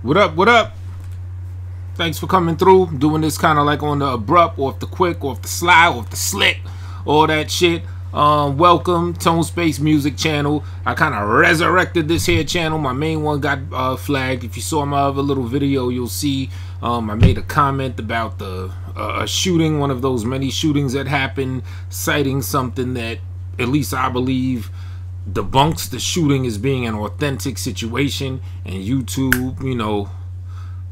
What up, what up? Thanks for coming through. I'm doing this kind of like on the abrupt, off the quick, off the sly, off the slick, all that shit. Welcome, Tone Space Music Channel. I kind of resurrected this here channel. My main one got flagged. If you saw my other little video, you'll see I made a comment about the shooting, one of those many shootings that happened, citing something that, at least I believe, debunks the shooting as being an authentic situation. And YouTube, you know,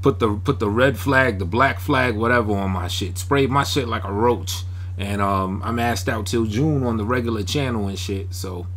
put the red flag, the black flag, whatever on my shit. Sprayed my shit like a roach. And I'm asked out till June on the regular channel and shit. So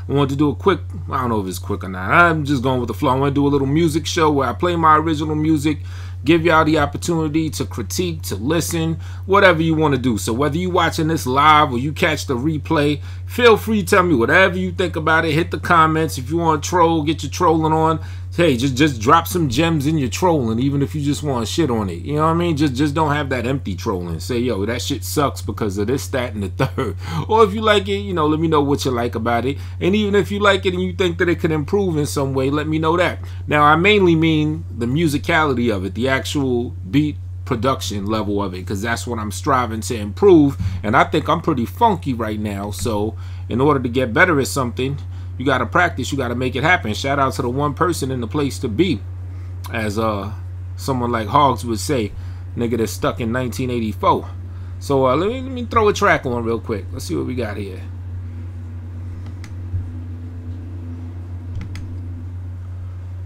I wanted to do a quick, I don't know if it's quick or not. I'm just going with the flow. I want to do a little music show where I play my original music, give y'all the opportunity to critique, to listen, whatever you want to do. So whether you watching this live or you catch the replay, feel free to tell me whatever you think about it. Hit the comments. If you want to troll, get your trolling on. Hey, just drop some gems in your trolling, even if you just want to shit on it. You know what I mean? Just don't have that empty trolling. Say, yo, that shit sucks because of this, that, and the third. Or if you like it, you know, let me know what you like about it. And even if you like it and you think that it can improve in some way, let me know that. Now, I mainly mean the musicality of it, the actual beat production level of it, because that's what I'm striving to improve. And I think I'm pretty funky right now. So in order to get better at something, you got to practice, you got to make it happen. Shout out to the one person in the place to be, as someone like Hogs would say, nigga that's stuck in 1984. So let me throw a track on real quick. Let's see what we got here.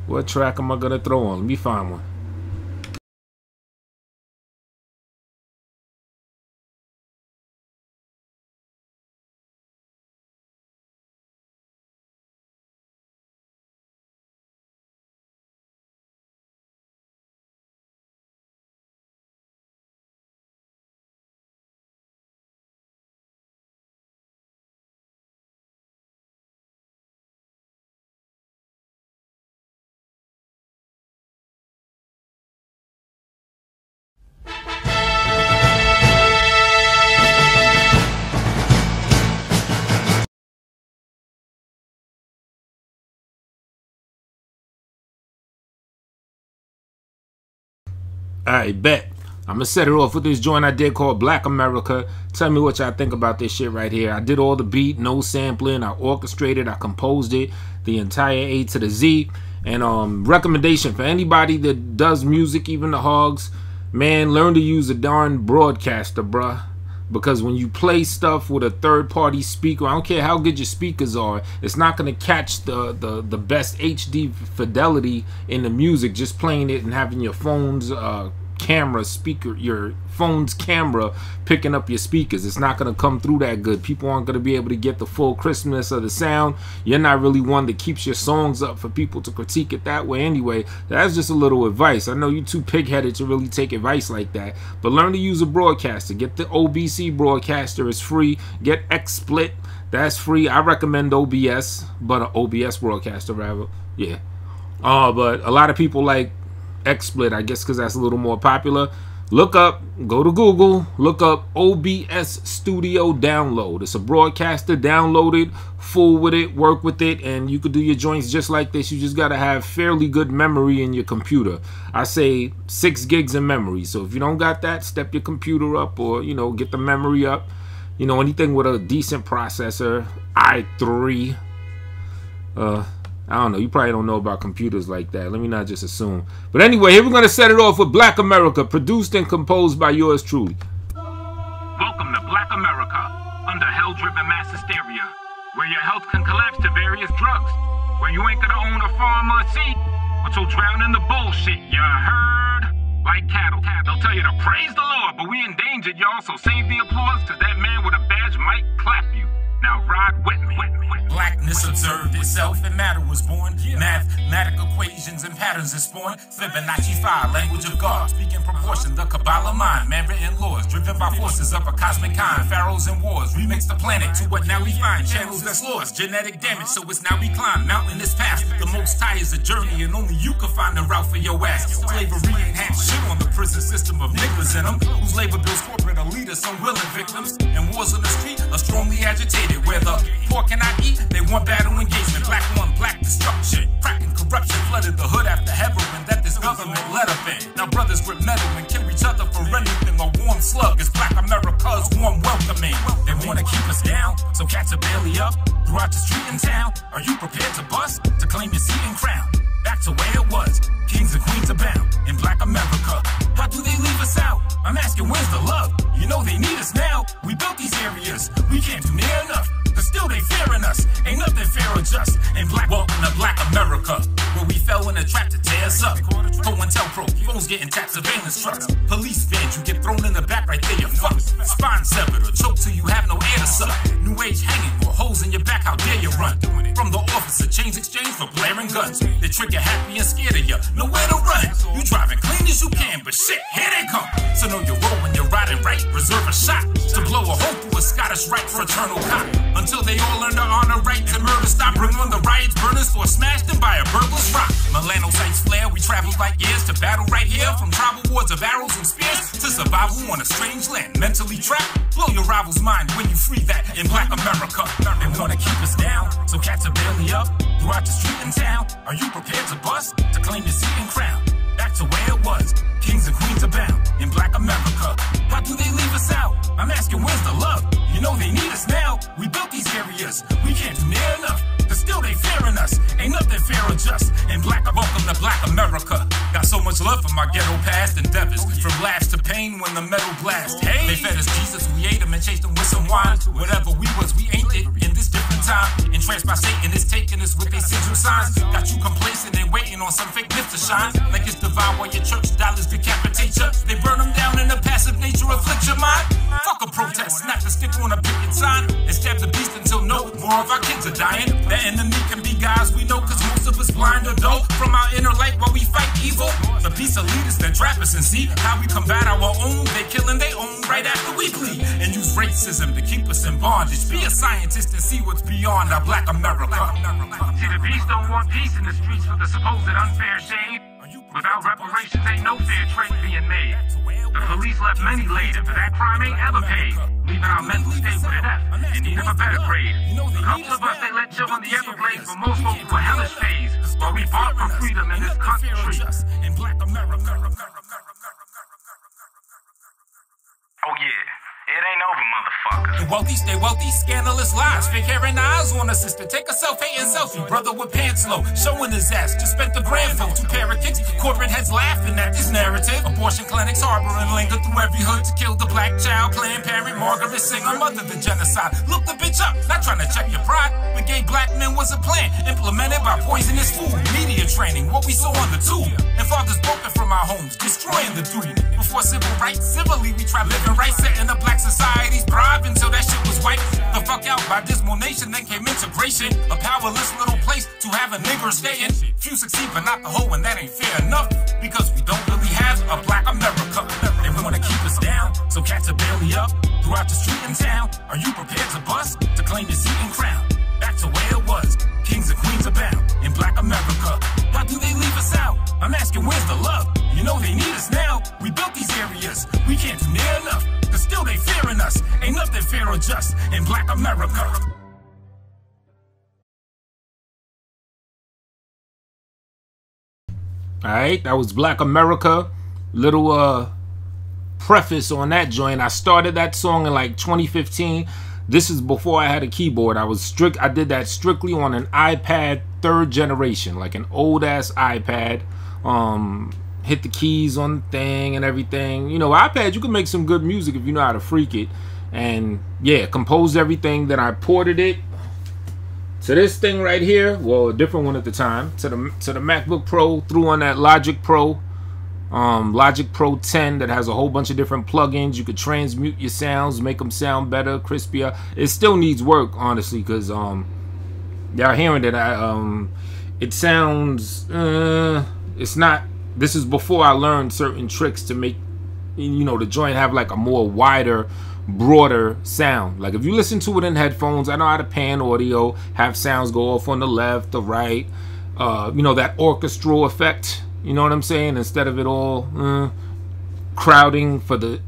What track am I gonna throw on? Let me find one. Alright, bet. I'm gonna set it off with this joint I did called Black America. Tell me what y'all think about this shit right here. I did all the beat, no sampling, I orchestrated, I composed it, the entire A to the Z. And recommendation for anybody that does music, even the Hogs, man, learn to use a darn broadcaster, bruh. Because when you play stuff with a third-party speaker, I don't care how good your speakers are, it's not going to catch the best HD fidelity in the music just playing it and having your phone's camera speaker, your phone's camera picking up your speakers. It's not going to come through that good. People aren't going to be able to get the full crispness of the sound. You're not really one that keeps your songs up for people to critique it that way anyway. That's just a little advice. I know you're too pig-headed to really take advice like that, but learn to use a broadcaster. Get the OBC broadcaster, it's free. Get XSplit, that's free. I recommend OBS, but an OBS broadcaster rather. Yeah. But a lot of people like XSplit, I guess, because that's a little more popular. Look up, go to Google, look up OBS Studio Download. It's a broadcaster. Download it, fool with it, work with it, and you could do your joints just like this. You just got to have fairly good memory in your computer. I say 6 gigs in memory. So if you don't got that, step your computer up, or, you know, get the memory up. You know, anything with a decent processor, i3, I don't know. You probably don't know about computers like that. Let me not just assume. But anyway, here we're going to set it off with Black America, produced and composed by yours truly. Welcome to Black America, under hell-driven mass hysteria, where your health can collapse to various drugs, where you ain't gonna own a farm or a seed, but you'll drown in the bullshit, you heard? Like cattle. They'll tell you to praise the Lord, but we endangered, y'all, so save the applause, because that man with a badge might clap you. Now ride with me. Blackness observed itself and matter was born. Mathematical equations and patterns is spawned. Fibonacci 5, language of God. Speaking proportion, the Kabbalah mind. Man-written laws, driven by forces of a cosmic kind. Pharaohs and wars, remix the planet to what now we find. Channels that's lost, genetic damage, so it's now we climb. Mountain is past, the most high is a journey, and only you can find the route for your ass. Slavery ain't half shit on the prison system of niggas in them, whose labor bills corporate where the leaders some willing victims. And wars on the street are strongly agitated. Where the poor cannot eat, they want battle engagement. Black on black destruction, crack and corruption flooded the hood after heroin that this government let up in. Now brothers grip metal and kill each other for anything. A warm slug is Black America's warm welcoming. They wanna keep us down, so cats are barely up. Throughout the street and town, are you prepared to bust? To claim your seat and crown? Back to where it was, kings and queens abound in Black America. How do they leave us out? I'm asking, where's the love? You know they need us now. We built these areas, we can't do near enough. But still they fearing us, ain't nothing fair or just. In Black, welcome to Black America, where we fell in a trap to tear us up. COINTELPRO, phones getting tapped, surveillance trucks. Police vans, you get thrown in the back, right there you're fucked. Spine severed or choked till you have no air to suck. New age hanging or holes in your back, how dare you run? From the officer, chains exchange for blaring guns. They trigger happy and scared of you, nowhere to run. You driving clean as you can, but shit, here they come. So know your role when you're riding right, reserve a shot to blow a hole through a Scottish Rite fraternal cop. Until they all learn to honor rights and murder stop. Bring on the riots, burners, or smashed them by a burglar's rock. Milano sights flare, we travel like years to battle right here. From tribal wars of arrows and spears to survival on a strange land. Mentally trapped, blow your rival's mind when you free that in Black America. They wanna keep us down, so cats are barely up. Throughout the street and town, are you prepared to bust? To claim your seat and crown? Back to where it was, kings and queens abound in Black America. How do they leave us out? I'm asking, where's the love? You know they need us now. We built these areas, we can't do near enough. But still they fearing us, ain't nothing fair or just. In Black, welcome to Black America. Got so much love for my ghetto past endeavors. From laughs to pain when the metal blast. Hey, they fed us Jesus, we ate them and chased them with some wine. Whatever we was, we ain't it in this different time. Entranced by Satan is taking us with their sigil signs. Got you complacent and waiting on some fake myth to shine. Like it's divine while your church dollars decapitate you. They burn them down in the passive nature afflict your mind. Fuck a protest, snap the stick on a picket sign. And stab the beast until no more of our kids are dying. The enemy can be guys we know, cause most of us blind or dull. From our inner light while we fight evil. The beast of leaders that trap us and see how we combat our own. They killing their own right after we bleed. And use racism to keep us in bondage. Be a scientist and see what's beyond our Black America. See, the beast don't want peace in the streets for the supposed unfair shade. Without reparations, ain't no fair trade being made. The police left many laid, but that crime ain't ever paid. Leaving our mental state with an F, in need of a better grade. Lots of us, they let chill in the Everglades, but most folks were hellish phase. While we fought for freedom in this country. In Black America. Oh yeah. It ain't over, motherfucker. The wealthy stay wealthy, scandalous lies. Fake hair and eyes on a sister. Take a self-hating selfie. Brother with pants low, showing his ass. Just spent the grand vote. 2 pair of kicks. Corporate heads laughing at this narrative. Abortion clinics harbor and linger through every hood to kill the black child. Planned Parent, Margaret Singer, mother the genocide. Look the bitch up, not trying to check your pride. But gay black men was a plan implemented by poisonous food. Media training, what we saw on the tube. And fathers broken from our homes, destroying the dude. Before civil rights, civilly we tried living right, setting up black societies thrive until that shit was wiped the fuck out by dismal nation. Then came integration, a powerless little place to have a nigger staying. Few succeed but not the whole, and that ain't fair enough, because we don't really have a Black America. They wanna keep us down, so cats are barely up. Throughout the street and town, are you prepared to bust? To claim your seat and crown? Back to where it was, kings and queens abound in Black America. How do they leave us out? I'm asking, where's the love? You know they need us now. We built these areas, we can't do near enough. But still they fearing us, ain't nothing fair or just in Black America. Alright, that was Black America. Little preface on that joint. I started that song in like 2015. This is before I had a keyboard. I did that strictly on an iPad 3rd generation, like an old ass iPad. Hit the keys on the thing and everything. You know, iPad, you can make some good music if you know how to freak it. And yeah, composed everything. Then I ported it to this thing right here. Well, a different one at the time. To the MacBook Pro. Threw on that Logic Pro. Logic Pro 10 that has a whole bunch of different plugins. You could transmute your sounds, make them sound better, crispier. It still needs work, honestly, because y'all hearing it. It sounds it's not. This is before I learned certain tricks to make, you know, the joint have like a more wider, broader sound. Like if you listen to it in headphones, I know how to pan audio, have sounds go off on the left, the right, you know, that orchestral effect. You know what I'm saying? Instead of it all, crowding for the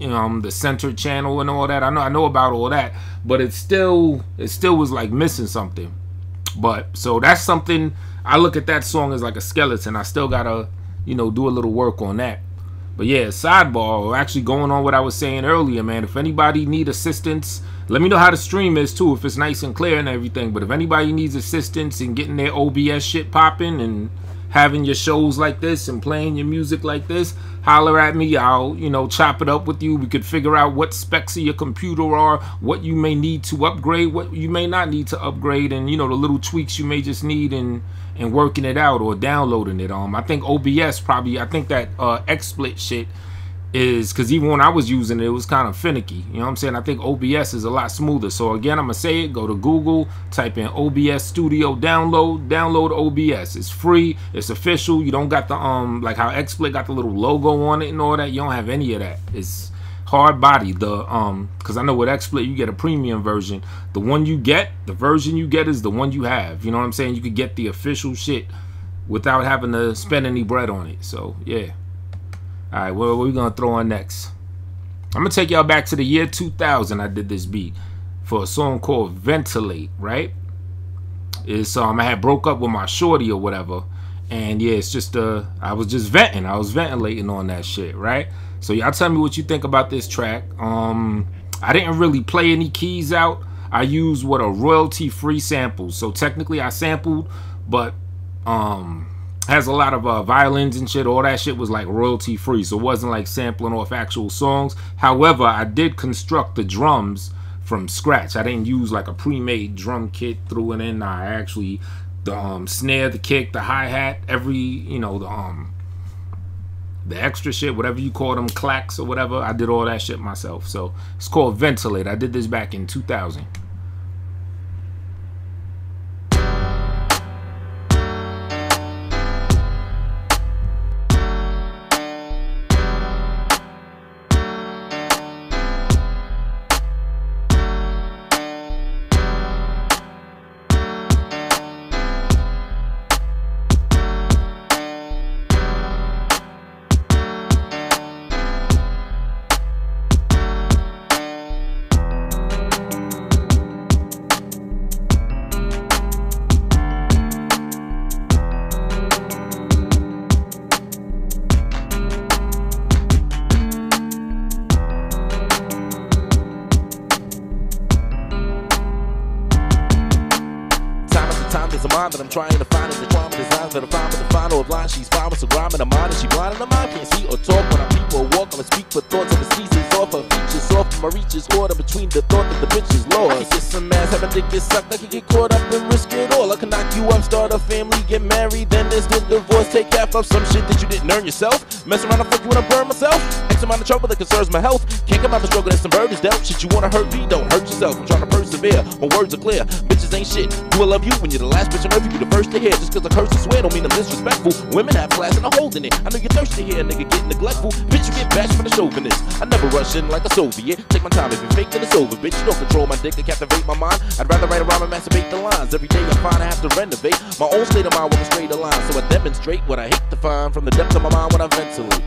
the center channel and all that. I know about all that, but it still was like missing something. But so that's something I look at that song as like a skeleton. I still gotta do a little work on that. But yeah, sidebar, actually going on what I was saying earlier, man. If anybody need assistance, let me know how the stream is too, if it's nice and clear and everything. But if anybody needs assistance in getting their OBS shit popping and having your shows like this and playing your music like this, holler at me. I'll chop it up with you. We could figure out what specs of your computer are, what you may need to upgrade, what you may not need to upgrade, and the little tweaks you may just need in working it out or downloading it. I think OBS probably, I think that XSplit shit is, because even when I was using it, it was kind of finicky. You know what I'm saying? I think OBS is a lot smoother. So again, I'm gonna say it. Go to Google, type in OBS Studio, download OBS. It's free. It's official. You don't got the like how XSplit got the little logo on it and all that. You don't have any of that. It's hard body. The because I know with XSplit you get a premium version. The one you get, the version you get is the one you have. You know what I'm saying? You could get the official shit without having to spend any bread on it. So yeah. Alright, what are we gonna throw on next? I'm gonna take y'all back to the year 2000. I did this beat for a song called Ventilate, right? It's I had broke up with my shorty or whatever, and yeah, it's just I was just venting. I was ventilating on that shit, right? So y'all tell me what you think about this track. I didn't really play any keys out. I used what a royalty-free sample. So technically I sampled, but has a lot of violins and shit. All that shit was like royalty free, so it wasn't like sampling off actual songs. However, I did construct the drums from scratch. I didn't use like a pre-made drum kit, threw it in. I actually the snare, the kick, the hi-hat, every the extra shit, whatever you call them, clacks or whatever, I did all that shit myself. So it's called Ventilate. I did this back in 2000. That I'm trying to find in the trauma designs that I find with the final of line. She's fine with some grime in her mind, and she blind in her mind. Can't see or talk when I peep or walk. I'ma speak for thoughts of the seasons off her features, soft from my reaches, caught in between the thought that the bitch is lost. I can get some ass, have a dick get sucked. I can get caught up and risk it all. I can knock you up, start a family, get married, then there's the divorce, take half of some shit that you didn't earn yourself. Mess around and fuck you when I burn myself. X amount of trouble that concerns my health. Can't come out the struggle, and some burdens dealt. Shit, you wanna hurt me, don't hurt yourself. I'm trying to persevere, my words are clear. Bitches ain't shit. Do I love you when you're the last bitch on earth? You the first to hear. Just cause I curse and swear don't mean I'm disrespectful. Women have class and I'm holding it. I know you're thirsty here, nigga, get neglectful. Bitch, you get bashed from the chauvinist. I never rush in like a Soviet. Take my time, if you fake then it's over, bitch. You don't control my dick to captivate my mind. I'd rather write around and masturbate the lines. Every day I find I have to renovate my own state of mind with a straighter line. So I demonstrate what I hate to find from the depths of my mind when I ventilate.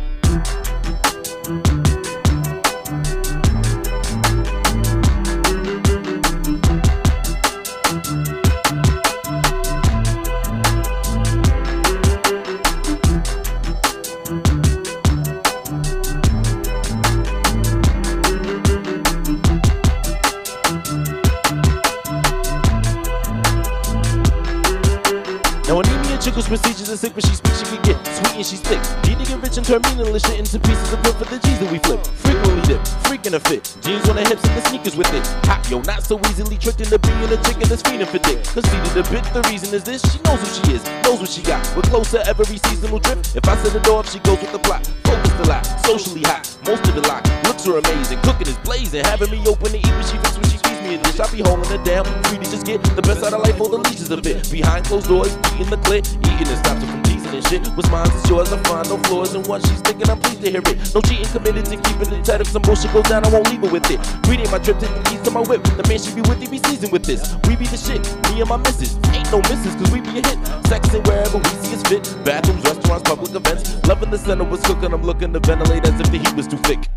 Now anemia chickles procedures and sick when she speaks, she can get sweet and she's thick. Need to get rich and turn meaningless shit into pieces of wood for the G's that we flip. Frequently dip, freaking a fit. Jeans on the hips and the sneakers with it. Hot, yo, not so easily tricked into being a chick and that's fiending for dick. Conceited a bit, the reason is this, she knows who she is, knows what she got. We're closer every seasonal drip. If I set the door up, she goes with the plot. Focused a lot, socially hot, most of it locked. Looks are amazing, cooking is blazing. Having me open to eat when she fits when she feeds me a dish. I be holding it down, free to just get the best out of life, all the leashes of it. Behind closed doors, beating the clit, eating and stops her from teasing and shit. What's mine is yours, I find no flaws in what she's thinking, I'm pleased to hear it. No cheating, committed to keeping it tight. If some bullshit goes down, I won't leave her with it. Greeting my trip to the keys to my whip. The man she be with, he be seasoned with this. We be the shit, me and my missus. Ain't no misses, cause we be a hit. Sexing wherever we see is fit. Bathrooms, restaurants, public events. Loving the center was cooking, I'm looking to ventilate as if the heat was too thick.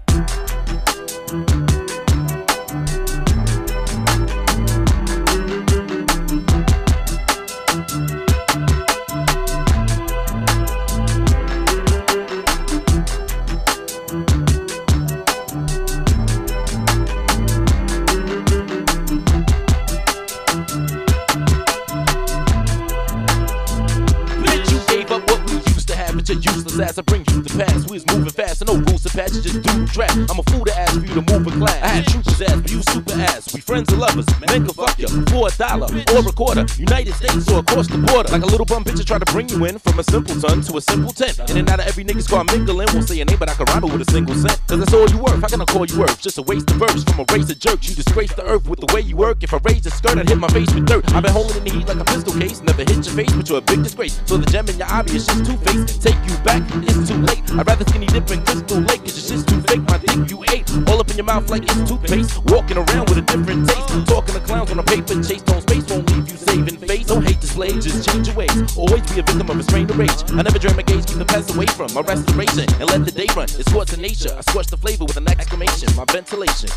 Useless ass, I bring you the past. We was moving fast, and no rules to pass, you just do track. I'm a fool to ask for you to move a class. I had troopers ass, but you super ass. We friends and lovers, men can fuck you for $1 or a quarter. United States or across the border. Like a little bum bitch to try to bring you in from a simpleton to a simpleton. In and out of every nigga's car mingling. Won't say your name, but I can rival with a single cent. Cause that's all you worth, how can I call you worth? Just a waste of verse from a race of jerks. You disgrace the earth with the way you work. If I raise your skirt, I'd hit my face with dirt. I've been holding in the heat like a pistol case. Never hit your face, but you're a big disgrace. So the gem in your eye is just two-faced. Take you back, it's too late. I'd rather skinny dip in Crystal Lake, cause your shit's too fake. My dick you ate, all up in your mouth like it's toothpaste. Walking around with a different taste. Talking to clowns on a paper chase. Tone space won't leave you saving face. Don't hate display, just change your ways. Always be a victim of a strain of rage. I never dream a gauge, keep the past away from my restoration. And let the day run, it's sports in nature. I squash the flavor with an exclamation, my ventilation.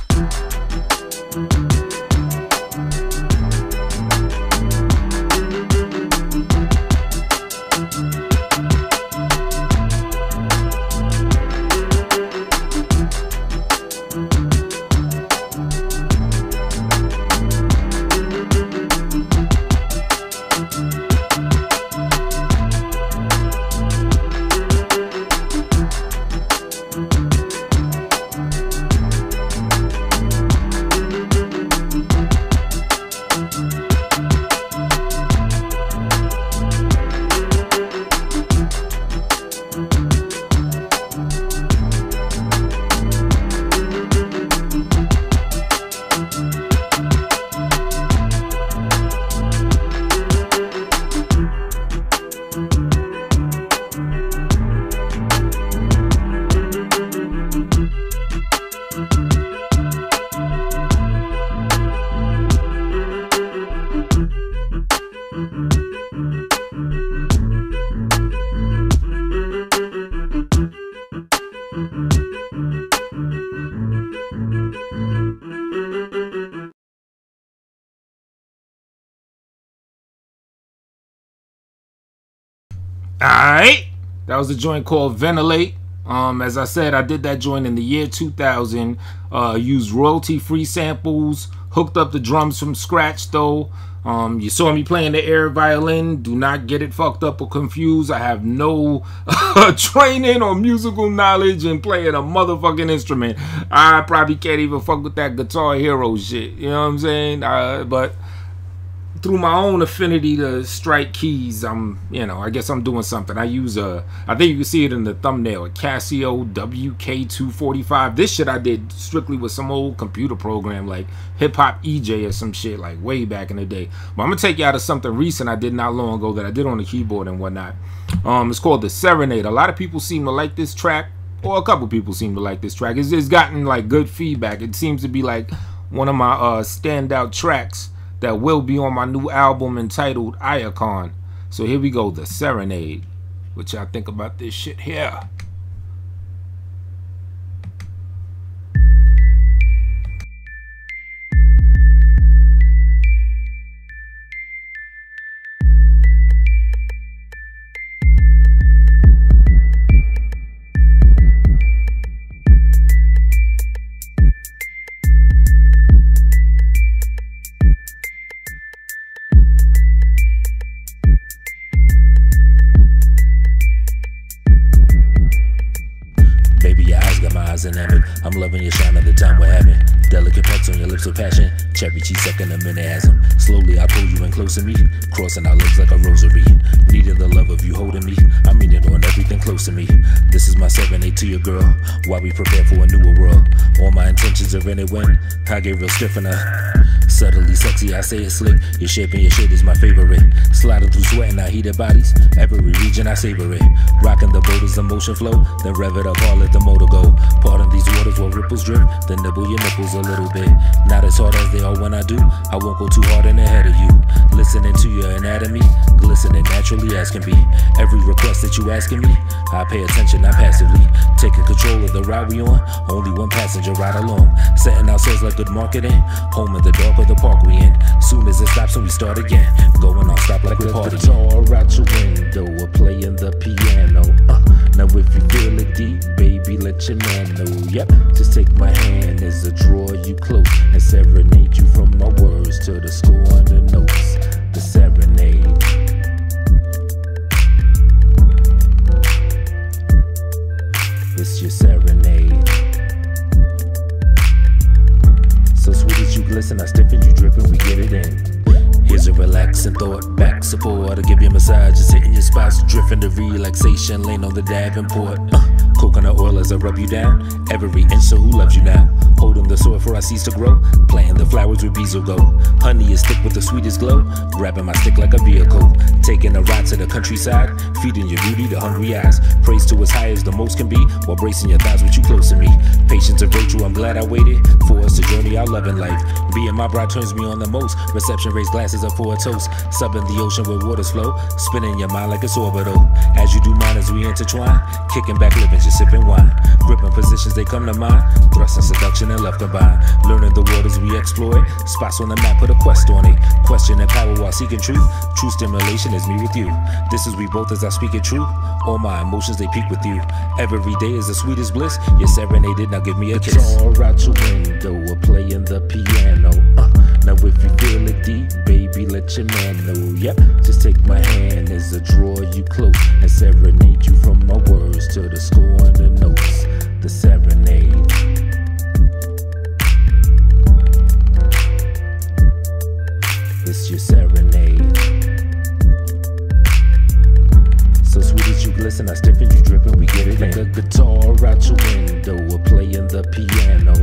Alright, that was a joint called Ventilate. As I said, I did that joint in the year 2000. Used royalty-free samples, hooked up the drums from scratch though. You saw me playing the air violin. Do not get it fucked up or confused. I have no training or musical knowledge in playing a motherfucking instrument. I probably can't even fuck with that Guitar Hero shit. You know what I'm saying? But through my own affinity to strike keys, I guess I'm doing something. I use I think you can see it in the thumbnail, a Casio WK245. This shit I did strictly with some old computer program like Hip Hop EJ or some shit like way back in the day. But I'm gonna take you out of something recent I did not long ago that I did on the keyboard and whatnot. It's called The Serenade. A lot of people seem to like this track, or a couple people seem to like this track. It's gotten like good feedback. It seems to be like one of my standout tracks that will be on my new album entitled Iacon. So here we go, The Serenade. What y'all think about this shit here? I'm loving your shine of the time we're having. Delicate pets on your lips with passion. Cherry cheese sucking a minasm. Slowly I pull you in close to me, crossing our legs like a rosary. Needing the love of you holding me. I'm meaning on everything close to me. This is my serenade to your girl, while we prepare for a newer world. All my intentions laser in it when I get real stiff in her. Subtly sexy, I say it slick. Your shape and your shit is my favorite. Sliding through sweat and I heated bodies. Every region I savor it. Rocking the boat as the motion flow. Then rev it up, all let the motor go. Pardon these waters while ripples drip. Then nibble your nipples a little bit. Not as hard as they are when I do. I won't go too hard in ahead of you. Listening to your anatomy. Glistening naturally as can be. Every request that you asking me, I pay attention, not passively. Taking control of the ride we on. Only one passenger ride along. Setting ourselves like good marketing. Home in the dark of the park we in. Soon as it stops and we start again. Going on stop like we're partying. Guitar out your window, we're playing the piano. Now if you feel it deep, baby, let your man know. Yep, just take my hand as I draw you close and serenade you from my words to the score on the notes. The serenade. It's your serenade. So sweet as you glisten, I stiffen you dripping, we get it in. Here's a relaxing thought, back support. I'll give you a massage, just hitting your spots, drifting the relaxation lane on the Davenport. Coconut oil as I rub you down, every inch, so who loves you now? Holding the soil for I cease to grow, planting the flowers where bees will go. Honey is thick with the sweetest glow, grabbing my stick like a vehicle. Taking a ride to the countryside, feeding your beauty to hungry eyes. Praise to as high as the most can be, while bracing your thighs with you close to me. Patience and virtue, I'm glad I waited for us to journey our love in life. Being my bride turns me on the most. Reception raised glasses up for a toast. Subbing the ocean where waters flow, spinning your mind like it's orbital. As you do mine as we intertwine, kicking back living, just sipping wine. Gripping positions, they come to mind. Thrust and seduction and love combined. Learning the world as we explore it. Spots on the map, put a quest on it. Questioning power while seeking truth. True stimulation is me with you. This is we both as I speak it true. All my emotions, they peak with you. Every day is the sweetest bliss. You're serenaded, now give me a kiss. Guitar out your window, we're playing the piano. Now if you feel it deep, baby, let your man know. Yep, just take my hand as I draw you close and serenade you from my words to the score on the notes. The serenade. It's your serenade. So sweet as you glisten, I stiffen you dripping, we get it in. Like a guitar out your window, we're playing the piano.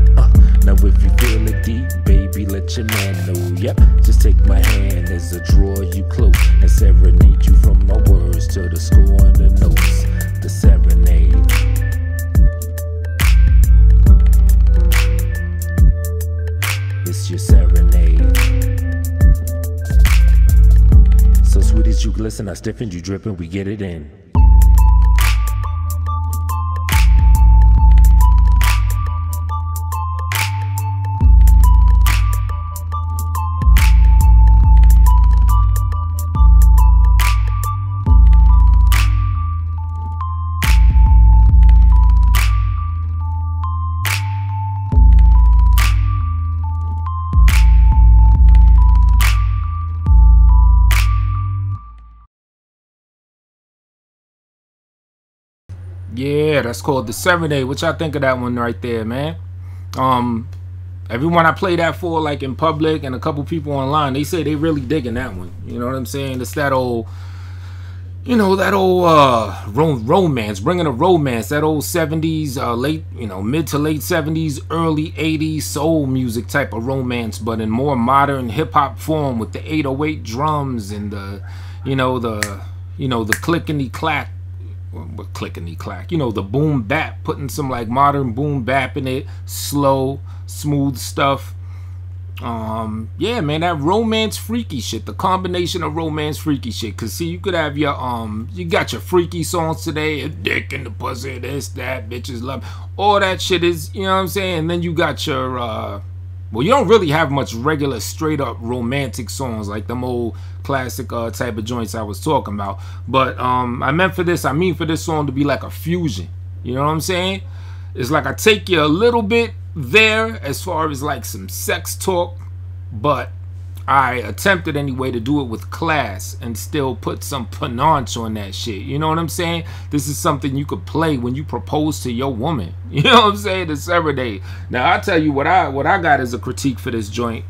Now if you feel it deep, baby, let your man know. Yep, just take my hand as I draw you close and serenade you from my words to the score on the notes. The serenade. It's your serenade. So sweet as you glisten, I stiffen you dripping, we get it in. Yeah, that's called The Serenade. What y'all think of that one right there, man? Everyone I play that for, like in public and a couple people online, they say they really digging that one. You know what I'm saying? It's that old, you know, that old romance, bringing a romance, that old 70s, late, you know, mid to late 70s, early 80s soul music type of romance, but in more modern hip hop form with the 808 drums and the, you know, the clickety clack. What clickety clack, you know, the boom bap, putting some like modern boom bap in it, slow, smooth stuff. Yeah, man, that romance freaky shit, the combination of romance freaky shit. Cause see, you could have your you got your freaky songs today, a dick in the pussy, this, that, bitches love, all that shit is, you know what I'm saying. And then you got your well, you don't really have much regular straight up romantic songs like them old classic type of joints I was talking about. But I mean for this song to be like a fusion. You know what I'm saying? It's like I take you a little bit there as far as like some sex talk, but I attempted anyway to do it with class and still put some panache on that shit. You know what I'm saying? This is something you could play when you propose to your woman. You know what I'm saying? The Serenade. Now I'll tell you what I got as a critique for this joint.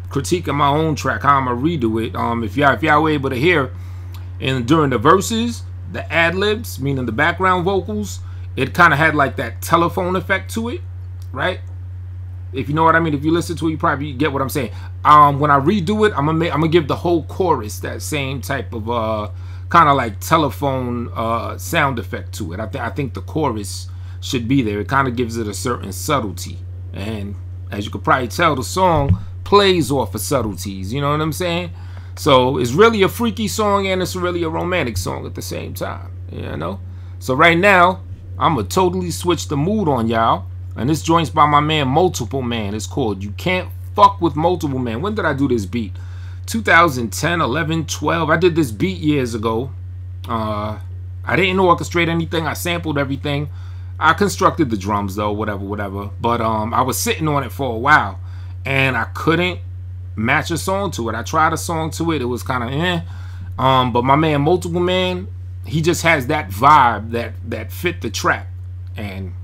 Critique of my own track, how I'm gonna redo it. If y'all were able to hear, and during the verses, the ad-libs, meaning the background vocals, it kind of had like that telephone effect to it, right? If you know what I mean. If you listen to it, you probably get what I'm saying. When I redo it, I'm gonna give the whole chorus that same type of kind of like telephone sound effect to it. I think the chorus should be there. It kind of gives it a certain subtlety, and as you could probably tell, the song plays off of subtleties. You know what I'm saying? So it's really a freaky song and it's really a romantic song at the same time. You know. So right now, I'm gonna totally switch the mood on y'all. And this joint's by my man Multiple Man. It's called You Can't Fuck With Multiple Man. When did I do this beat? 2010, 11, 12. I did this beat years ago. I didn't orchestrate anything. I sampled everything. I constructed the drums though, whatever. But I was sitting on it for a while. And I couldn't match a song to it. I tried a song to it. It was kind of but my man Multiple Man, he just has that vibe that fit the track. And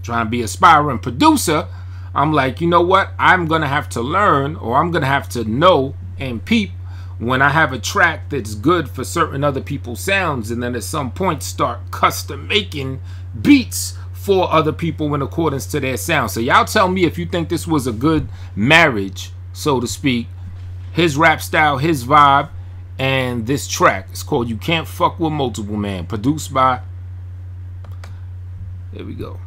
trying to be a aspiring producer, I'm like, you know what? I'm going to have to learn, or I'm going to have to know and peep when I have a track that's good for certain other people's sounds, and then at some point start custom making beats for other people in accordance to their sound. So y'all tell me if you think this was a good marriage, so to speak, his rap style, his vibe, and this track. It's called You Can't Fuck With Multiple Man, produced by, there we go.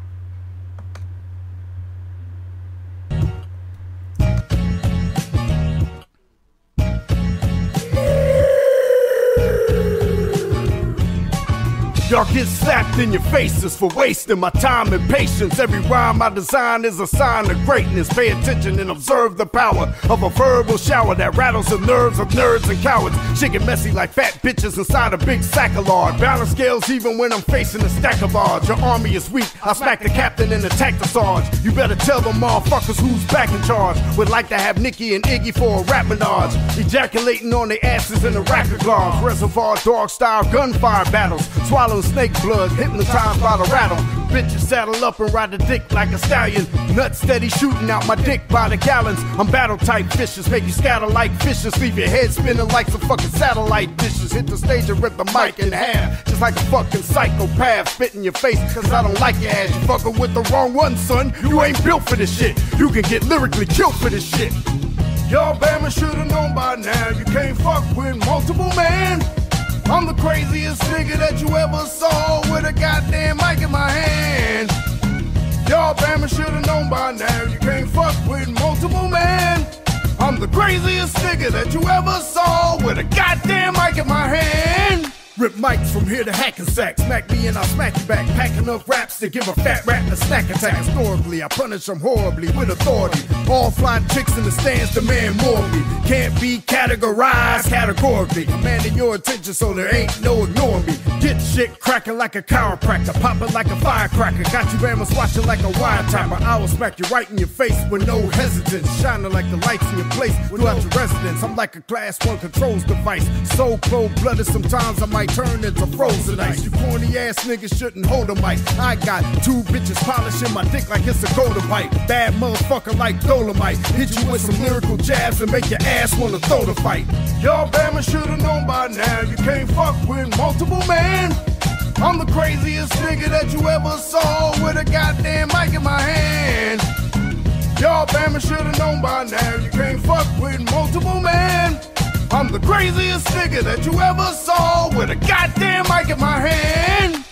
Y'all get slapped in your faces for wasting my time and patience. Every rhyme I design is a sign of greatness. Pay attention and observe the power of a verbal shower that rattles the nerves of nerds and cowards. Shaking messy like fat bitches inside a big sack of lard. Balance scales even when I'm facing a stack of odds. Your army is weak, I smack the captain and attack the sarge. You better tell them motherfuckers who's back in charge. Would like to have Nicki and Iggy for a rap menage. Ejaculating on their asses in a rack of gloves. Reservoir dog style gunfire battles. Swallowing snake blood, hypnotized by the rattle. Bitches saddle up and ride the dick like a stallion. Nut steady shooting out my dick by the gallons. I'm battle type vicious, make you scatter like fishes. Leave your head spinning like some fucking satellite dishes. Hit the stage and rip the mic in half. Just like a fucking psychopath, spit in your face, cause I don't like your ass. You fucking with the wrong one, son. You ain't built for this shit. You can get lyrically killed for this shit. Y'all Bama should've known by now. You can't fuck with Multiple Man. I'm the craziest nigga that you ever saw with a goddamn mic in my hand. Y'all Bama should've known by now. You can't fuck with Multiple Man. I'm the craziest nigga that you ever saw with a goddamn mic in my hand. Rip mics from here to Hackensack. Smack me and I'll smack you back. Packing up raps to give a fat rat a snack attack. Historically, I punish them horribly with authority. All fly chicks in the stands demand more of me. Can't be categorized categorically. Commanding your attention so there ain't no ignoring me. Get shit cracking like a chiropractor. Popping like a firecracker. Got you rammers watching like a wiretapper. I will smack you right in your face with no hesitance. Shining like the lights in your place throughout your residence. I'm like a class 1 controls device. So cold-blooded sometimes I might turn into frozen ice. You corny ass niggas shouldn't hold a mic. I got 2 bitches polishing my dick like it's a golden pipe. Bad motherfucker like Dolomite. Hit you with some lyrical jabs and make your ass wanna throw the fight. Y'all Bama should've known by now. You can't fuck with Multiple Man. I'm the craziest nigga that you ever saw with a goddamn mic in my hand. Y'all Bama should've known by now. You can't fuck with Multiple Man. I'm the craziest nigga that you ever saw with a goddamn mic in my hand.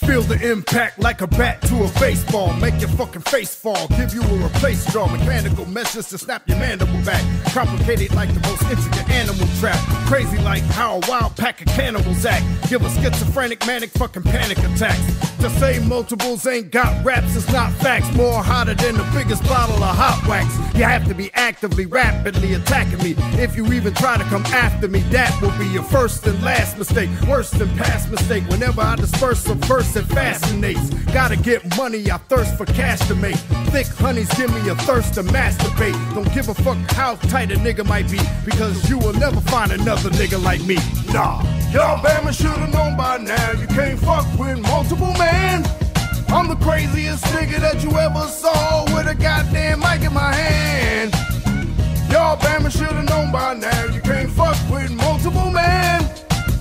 Feel the impact like a bat to a baseball. Make your fucking face fall. Give you a replace draw. Mechanical measures to snap your mandible back. Complicated like the most intricate animal trap. Crazy like how a wild pack of cannibals act. Give a schizophrenic, manic fucking panic attacks. To say multiples ain't got raps is not facts. More hotter than the biggest bottle of hot wax. You have to be actively, rapidly attacking me. If you even try to come after me, that will be your first and last mistake. Worse than past mistake. Whenever I disperse a verse, it fascinates. Gotta get money, I thirst for cash to make. Thick honeys give me a thirst to masturbate. Don't give a fuck how tight a nigga might be, because you will never find another nigga like me. Nah. Y'all Bama should've known by now. You can't fuck with Multiple Man. I'm the craziest nigga that you ever saw with a goddamn mic in my hand. Y'all Bama should've known by now. You can't fuck with Multiple Man.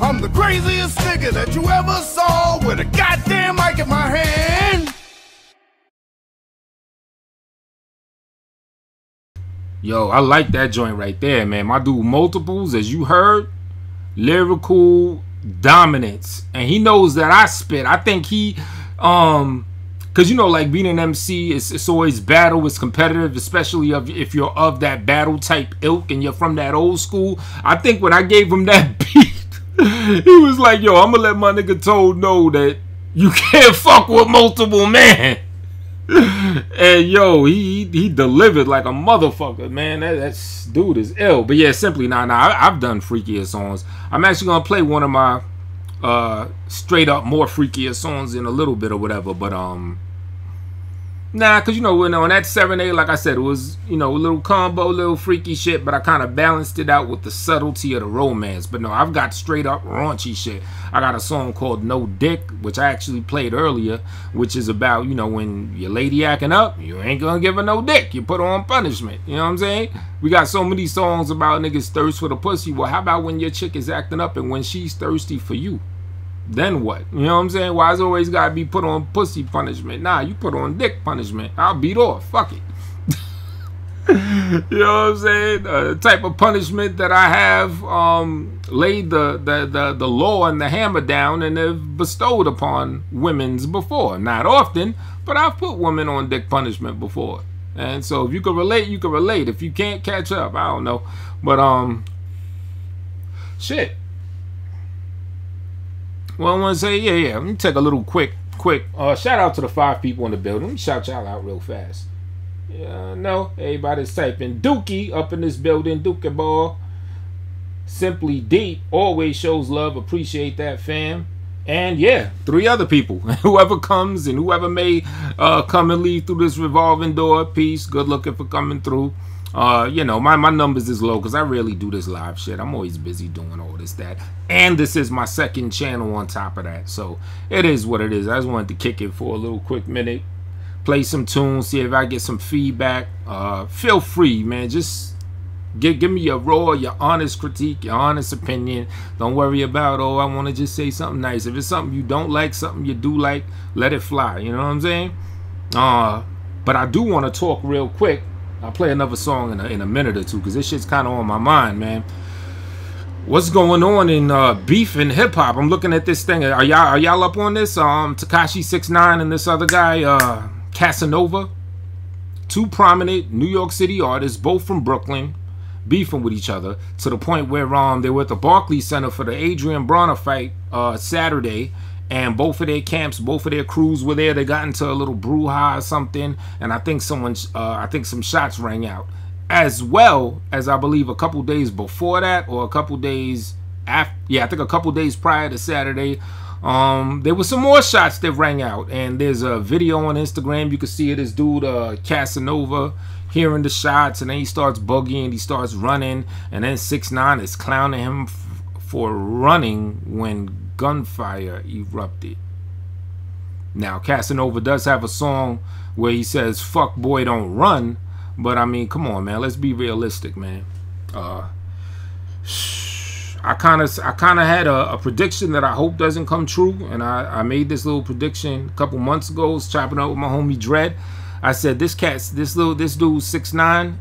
I'm the craziest nigga that you ever saw with a goddamn mic in my hand. Yo, I like that joint right there, man. My dude Multiples, as you heard, lyrical dominance. And he knows that I spit. I think he, because, you know, like being an MC, it's always battle, it's competitive, especially if you're of that battle type ilk and you're from that old school. I think when I gave him that beat, he was like, yo, I'm going to let my nigga Toad know that you can't fuck with Multiple Man. And yo, he delivered like a motherfucker, man. That's dude is ill. But yeah, simply I've done freakier songs. I'm actually gonna play one of my straight up more freakier songs in a little bit or whatever. But cause you know when on that 7A, like I said, it was, you know, a little combo, little freaky shit, but I kind of balanced it out with the subtlety of the romance. But no, I've got straight up raunchy shit. I got a song called No Dick, which I actually played earlier, which is about, you know, when your lady acting up, you ain't gonna give her no dick. You put her on punishment. You know what I'm saying? We got so many songs about niggas thirst for the pussy. Well, how about when your chick is acting up and when she's thirsty for you? Then what? You know what I'm saying? Why it's always gotta be put on pussy punishment? Nah, you put on dick punishment. I'll beat off. Fuck it. You know what I'm saying? The type of punishment that I have laid the law and the hammer down and have bestowed upon women's before. Not often, but I've put women on dick punishment before. And so if you can relate, you can relate. If you can't catch up, I don't know. But shit. Well, I want to say, yeah. Let me take a little quick shout out to the 5 people in the building. Let me shout y'all out real fast. Yeah, no, everybody's typing. Dookie up in this building. Dookie ball. Simply Deep always shows love. Appreciate that, fam. And yeah, 3 other people. Whoever comes and whoever may come and leave through this revolving door. Peace. Good looking for coming through. You know, my numbers is low because I rarely do this live shit. I'm always busy doing all this, that. And this is my second channel on top of that. So it is what it is. I just wanted to kick it for a little quick minute. Play some tunes, see if I get some feedback. Feel free, man. Just give me your raw, your honest critique, your honest opinion. Don't worry about, oh, I want to just say something nice. If it's something you don't like, something you do like, let it fly. You know what I'm saying? But I do want to talk real quick. I'll play another song in a minute or two because this shit's kind of on my mind, man. What's going on in beef and hip hop? I'm looking at this thing. Are y'all up on this? Tekashi 6ix9ine and this other guy, Casanova, 2 prominent New York City artists, both from Brooklyn, beefing with each other to the point where they were at the Barclays Center for the Adrian Bronner fight Saturday. And both of their camps, both of their crews were there. They got into a little brouhaha or something, and I think some shots rang out. As well as I believe a couple days before that, or a couple days after, yeah, I think a couple days prior to Saturday, there were some more shots that rang out. And there's a video on Instagram. You can see it. This dude, Casanova, hearing the shots, and then he starts boogieing, he starts running, and then 6ix9ine is clowning him for running when gunfire erupted. Now Casanova does have a song where he says fuck boy don't run, but I mean, come on, man, let's be realistic, man. I kind of had a prediction that I hope doesn't come true, and I made this little prediction a couple months ago. I was chopping up with my homie Dread. I said this dude 6ix9ine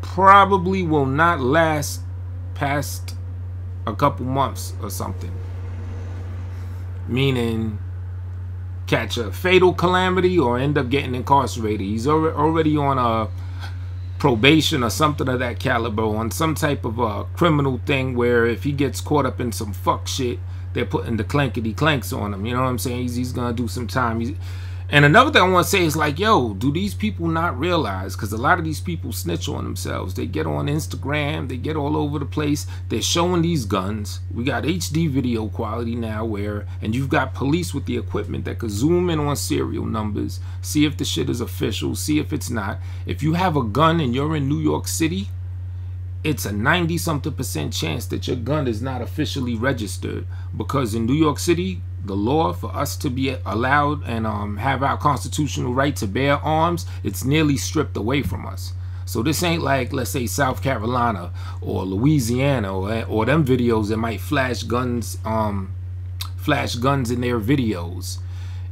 probably will not last past a couple months or something. Meaning catch a fatal calamity or end up getting incarcerated. He's already on a probation or something of that caliber, on some type of a criminal thing where if he gets caught up in some fuck shit, they're putting the clankety clanks on him. You know what I'm saying? He's gonna do some time. And another thing I want to say is, like, yo, do these people not realize, because a lot of these people snitch on themselves. They get on Instagram, they get all over the place, they're showing these guns. We got HD video quality now and you've got police with the equipment that could zoom in on serial numbers, see if the shit is official, see if it's not. If you have a gun and you're in New York City, it's a 90-something% chance that your gun is not officially registered, because in New York City, the law for us to be allowed and have our constitutional right to bear arms, it's nearly stripped away from us. So this ain't like, let's say, South Carolina or Louisiana or them videos that might flash guns in their videos.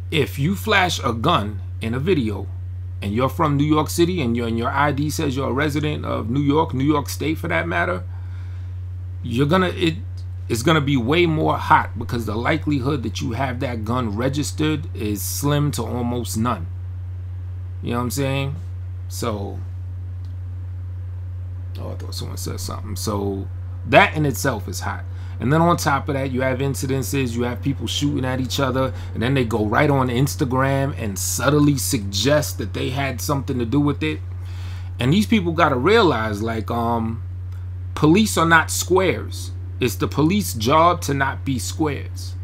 If you flash a gun in a video, and you're from New York City, and your ID says you're a resident of New York State for that matter, it's gonna be way more hot, because the likelihood that you have that gun registered is slim to almost none. You know what I'm saying? So, oh, I thought someone said something. So that in itself is hot. And then on top of that, you have incidences, you have people shooting at each other, and then they go right on Instagram and subtly suggest that they had something to do with it. And these people got to realize, like, police are not squares. It's the police job to not be squares.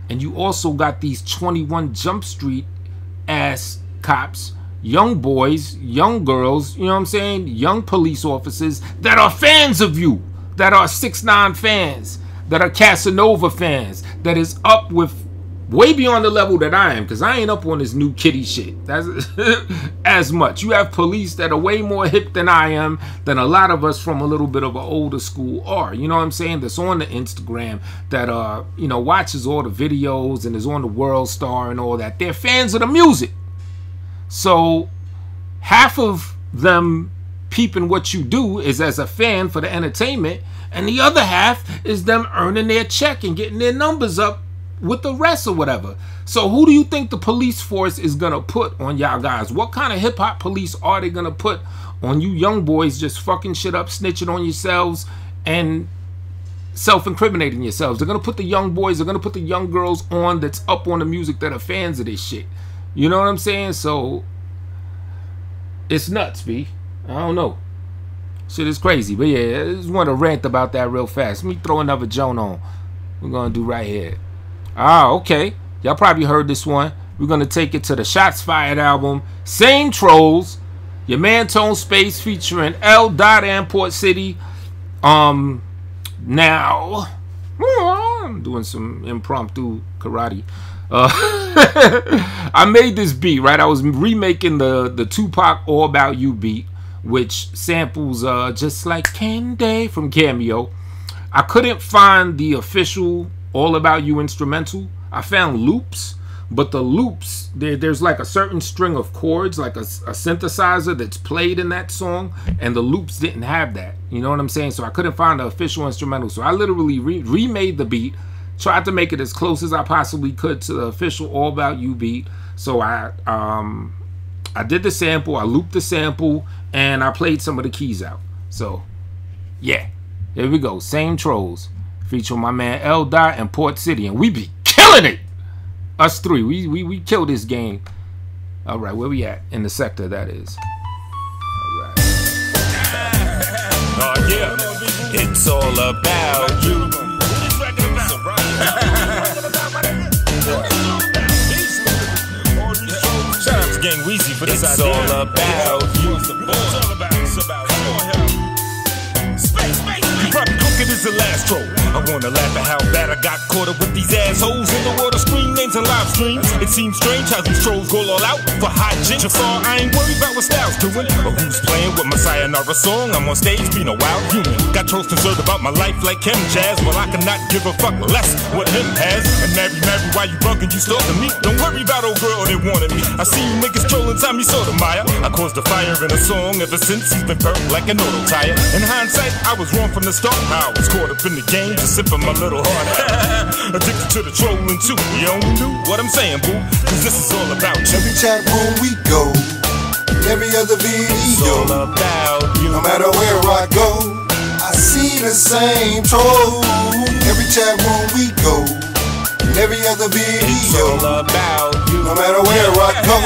And you also got these 21 Jump Street ass cops, young boys, young girls, you know what I'm saying, young police officers that are fans of you, that are 6ix9ine fans, that are Casanova fans, that is up with way beyond the level that I am, because I ain't up on this new kitty shit. That's as much. You have police that are way more hip than I am, than a lot of us from a little bit of an older school are. You know what I'm saying? That's on the Instagram, that you know, watches all the videos and is on the World Star and all that. They're fans of the music. So half of them peeping what you do is as a fan for the entertainment, and the other half is them earning their check and getting their numbers up with the rest or whatever. So who do you think the police force is gonna put on y'all guys? What kind of hip-hop police are they gonna put on you young boys just fucking shit up, snitching on yourselves and self-incriminating yourselves? They're gonna put the young boys, they're gonna put the young girls on that's up on the music, that are fans of this shit. You know what I'm saying? So it's nuts, B. I don't know. Shit is crazy. But yeah, I just want to rant about that real fast. Let me throw another Joan on. We're going to do right here. Ah, okay. Y'all probably heard this one. We're going to take it to the Shots Fired album. Same Trolls. Your man Tone Space featuring L. Dot and Port City. Now, I'm doing some impromptu karate. I made this beat, right? I was remaking the Tupac All About You beat, which samples Just Like Candy from Cameo. I couldn't find the official All About You instrumental. I found loops, but the loops, there's like a certain string of chords, like a synthesizer that's played in that song, and the loops didn't have that. You know what I'm saying? So I couldn't find the official instrumental. So I literally remade the beat, tried to make it as close as I possibly could to the official All About You beat. So I did the sample, I looped the sample, and I played some of the keys out. So yeah, here we go. Same Trolls featuring my man L. Dot and Port City, and we be killing it. Us three, we kill this game. All right, where we at in the sector? That is. All right. Oh yeah, it's all about you. Shout out to Gang Weezy for this. It's all about you. You probably crooked as the last troll. I wanna laugh at how bad I got caught up with these assholes in the world of screen names and live streams. It seems strange how these trolls go all out for hot shit. Jafar, I ain't worried about what Styles doing or who's playing with my sayonara song. I'm on stage being a wild human. Got trolls concerned about my life like Kim Jazz. Well, I cannot give a fuck less what him has. And Mary, why you bugging? You stalking me? Don't worry about old girl, they wanted me. I see you niggas trolling Tommy Sotomayor. I caused a fire in a song ever since he's been perked like an auto tire. In hindsight, I was wrong from the start. I was caught up in the game, just sipping my little heart out. Addicted to the trolling too. You only knew what I'm saying, boo, cause this is all about you. Every chat room we go, every other video, it's all about you. No matter where I go, I see the same troll. Every chat room we go, every other video, it's all about you. No matter where I go,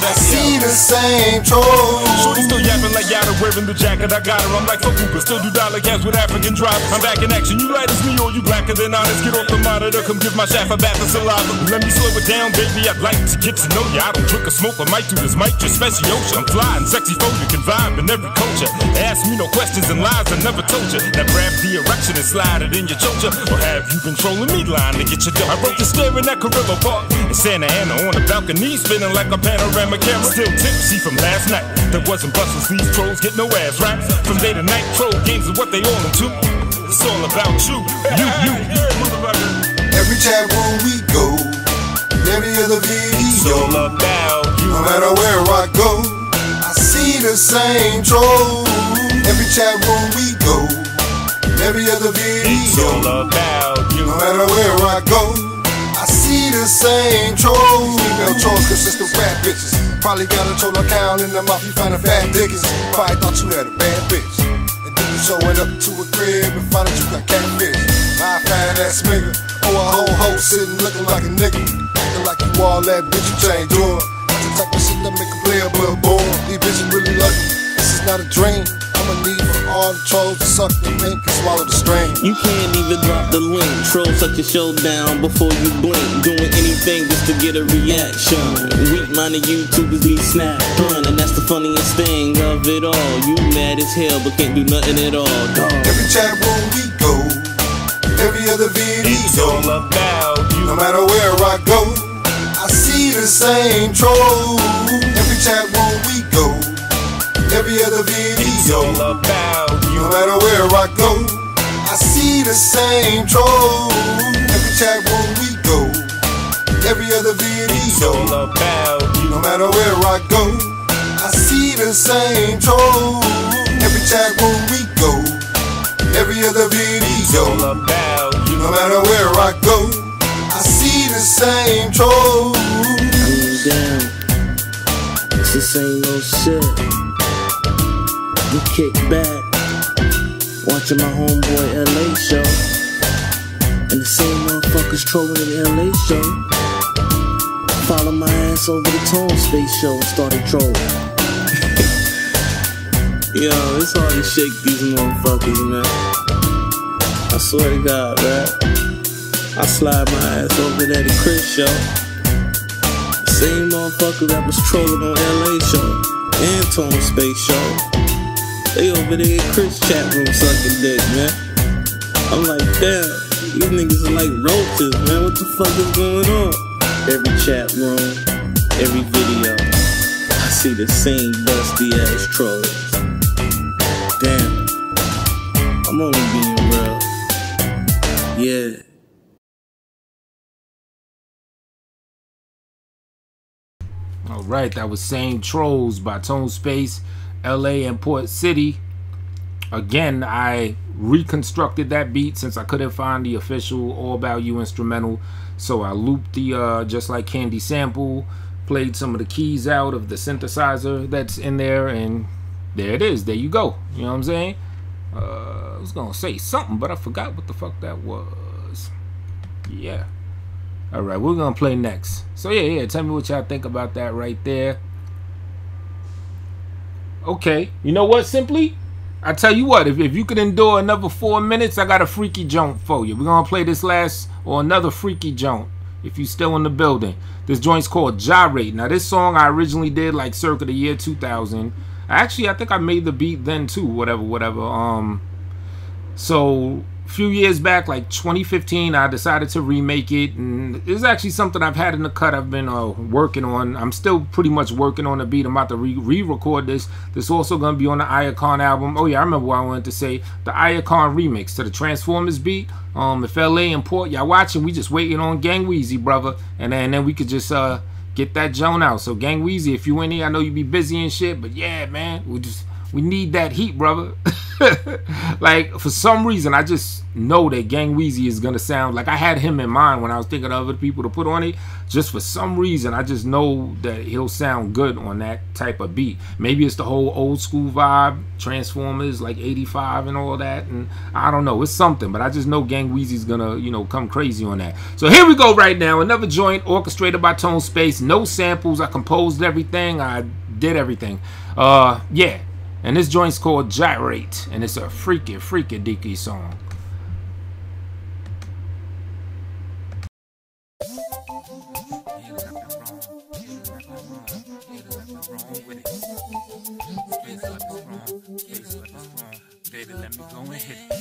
I see the same troll. Shorty still yapping like Yada wearing the jacket. I got her, I'm like fuck Uber. Still do dollar cash with African drive. I'm back in action. You light as me or you blacker than honest. Get off the monitor, come give my shaft a bath of saliva. Let me slow it down, baby. I'd like to get to know ya. I don't drink or smoke, I might do this, might just special. I'm flying, sexy folk, you can vibe in every culture. Ask me no questions and lies I never told you. Now grab the erection and slide it in your chocha. Or have you been trolling me lying to get your dough? I wrote the staring at Carrillo Park in Santa Ana on the balcony, spinning like a panorama camera. Still tipsy from last night. There wasn't bustles, these trolls get no ass right. From day to night, troll games is what they all into. It's all about you. Every chat room we go, every other video, it's all about you. No matter where I go, I see the same troll. Every chat room we go, every other video. It's all about you. No matter where I go, I see the same trolls. Female trolls consist of rap bitches. Probably got a troll account in the mouth, you find a fat dickens. Probably thought you had a bad bitch. And then you showing up to a crib and find out you got catfish. My fat ass nigga, or a whole hoe sitting looking like a nigga. Acting like you all that bitch, you change doing. That's the type of shit that make a player blood born. These bitches really lucky, this is not a dream. I'ma need for all the trolls to suck the ink and swallow the string. You can't even drop the link. Trolls shut your show down before you blink. Doing anything just to get a reaction. Weak-minded YouTubers be snapped on, and that's the funniest thing of it all. You mad as hell but can't do nothing at all, dog. Every chat room we go, every other video. It's all about you. No matter where I go, I see the same troll. Every chat room we go, every other video. It's all about you. No matter where I go, I see the same troll. Every chat room we go, every other video. It's all about you. No matter where I go, I see the same troll. Every chat room we go, every other video. It's all about you. No matter where I go, I see the same troll. Damn, this ain't no shit. We kick back, watching my homeboy LA show, and the same motherfuckers trolling the LA show. Follow my ass over the Tone Space show and started trolling. Yo, it's hard to shake these motherfuckers, man. I swear to God, man. I slide my ass over there to Chris show. The same motherfucker that was trolling on LA show and Tone Space show. They over there in Chris chat room sucking dick, man. I'm like, damn, these niggas are like roaches, man. What the fuck is going on? Every chat room, every video, I see the same dusty ass trolls. Damn, I'm only being real. Yeah. Alright, that was Same Trolls by Tone Space, LA and Port City. Again, I reconstructed that beat since I couldn't find the official All About You instrumental. So I looped the Just Like Candy sample, played some of the keys out of the synthesizer that's in there, and there it is. There you go. You know what I'm saying? I was gonna say something, but I forgot what the fuck that was. Yeah. Alright, we're gonna play next. So yeah, tell me what y'all think about that right there. Okay, you know what, Simply? I tell you what, if you could endure another 4 minutes, I got a freaky joint for you. We're gonna play this last, or another freaky joint, if you still in the building. This joint's called Gyrate. Now this song I originally did like circa the year 2000. Actually, I think I made the beat then too, whatever. So a few years back, like 2015, I decided to remake it, and it's actually something I've had in the cut. I've been working on. I'm still pretty much working on the beat. I'm about to re-record this. This also gonna be on the Iacon album. Oh yeah, I remember what I wanted to say. The Iacon remix to the Transformers beat. If LA and Port, y'all watching, we just waiting on Gang Weezy, brother, and then we could just get that joint out. So Gang Weezy, if you in here, I know you be busy and shit, but yeah, man, we need that heat, brother. Like, for some reason, I just know that Gang Weezy is gonna sound like I had him in mind when I was thinking of other people to put on it. Just for some reason, I just know that he'll sound good on that type of beat. Maybe it's the whole old school vibe, Transformers, like 85 and all that, and I don't know, it's something, but I just know Gang Weezy's gonna, you know, come crazy on that. So here we go right now, another joint orchestrated by Tone Space, no samples, I composed everything, I did everything. Yeah. And this joint's called Gyrate, and it's a freaky deaky song. Baby, let me go and hit it.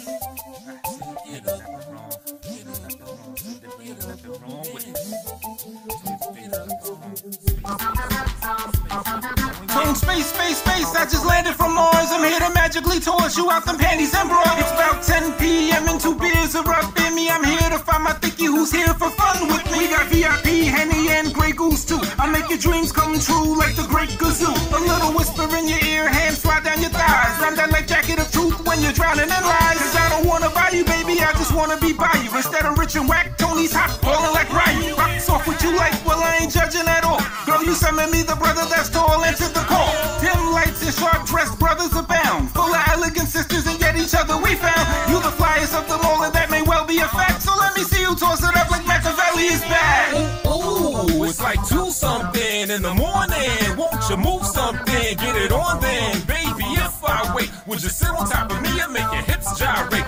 Space, I just landed from Mars. I'm here to magically toss you out them panties and bras. It's about 10 p.m. and 2 beers are up in me. I'm here to find my thickie who's here for fun with me. We got VIP, Henny, and Grey Goose too. I make your dreams come true like the great Gazoo. A little whisper in your ear, hands slide down your thighs. I'm that like jacket of truth when you're drowning in lies. Cause I don't wanna buy you, baby, I just wanna be by you. Instead of rich and whack, Tony's hot, ballin' like Ryu. Rocks off what you like, well I ain't judging at all. Girl, you summon me the brother that's tall, answer the call. Dim lights and sharp dressed brothers abound. Full of elegant sisters and yet each other we found. You the flyest of them all and that may well be a fact. So let me see you toss it up like Machiavelli is back. Ooh, it's like 2-something in the morning. Won't you move something? Get it on then. Baby, if I wait, would you sit on top of me and make your hips gyrate?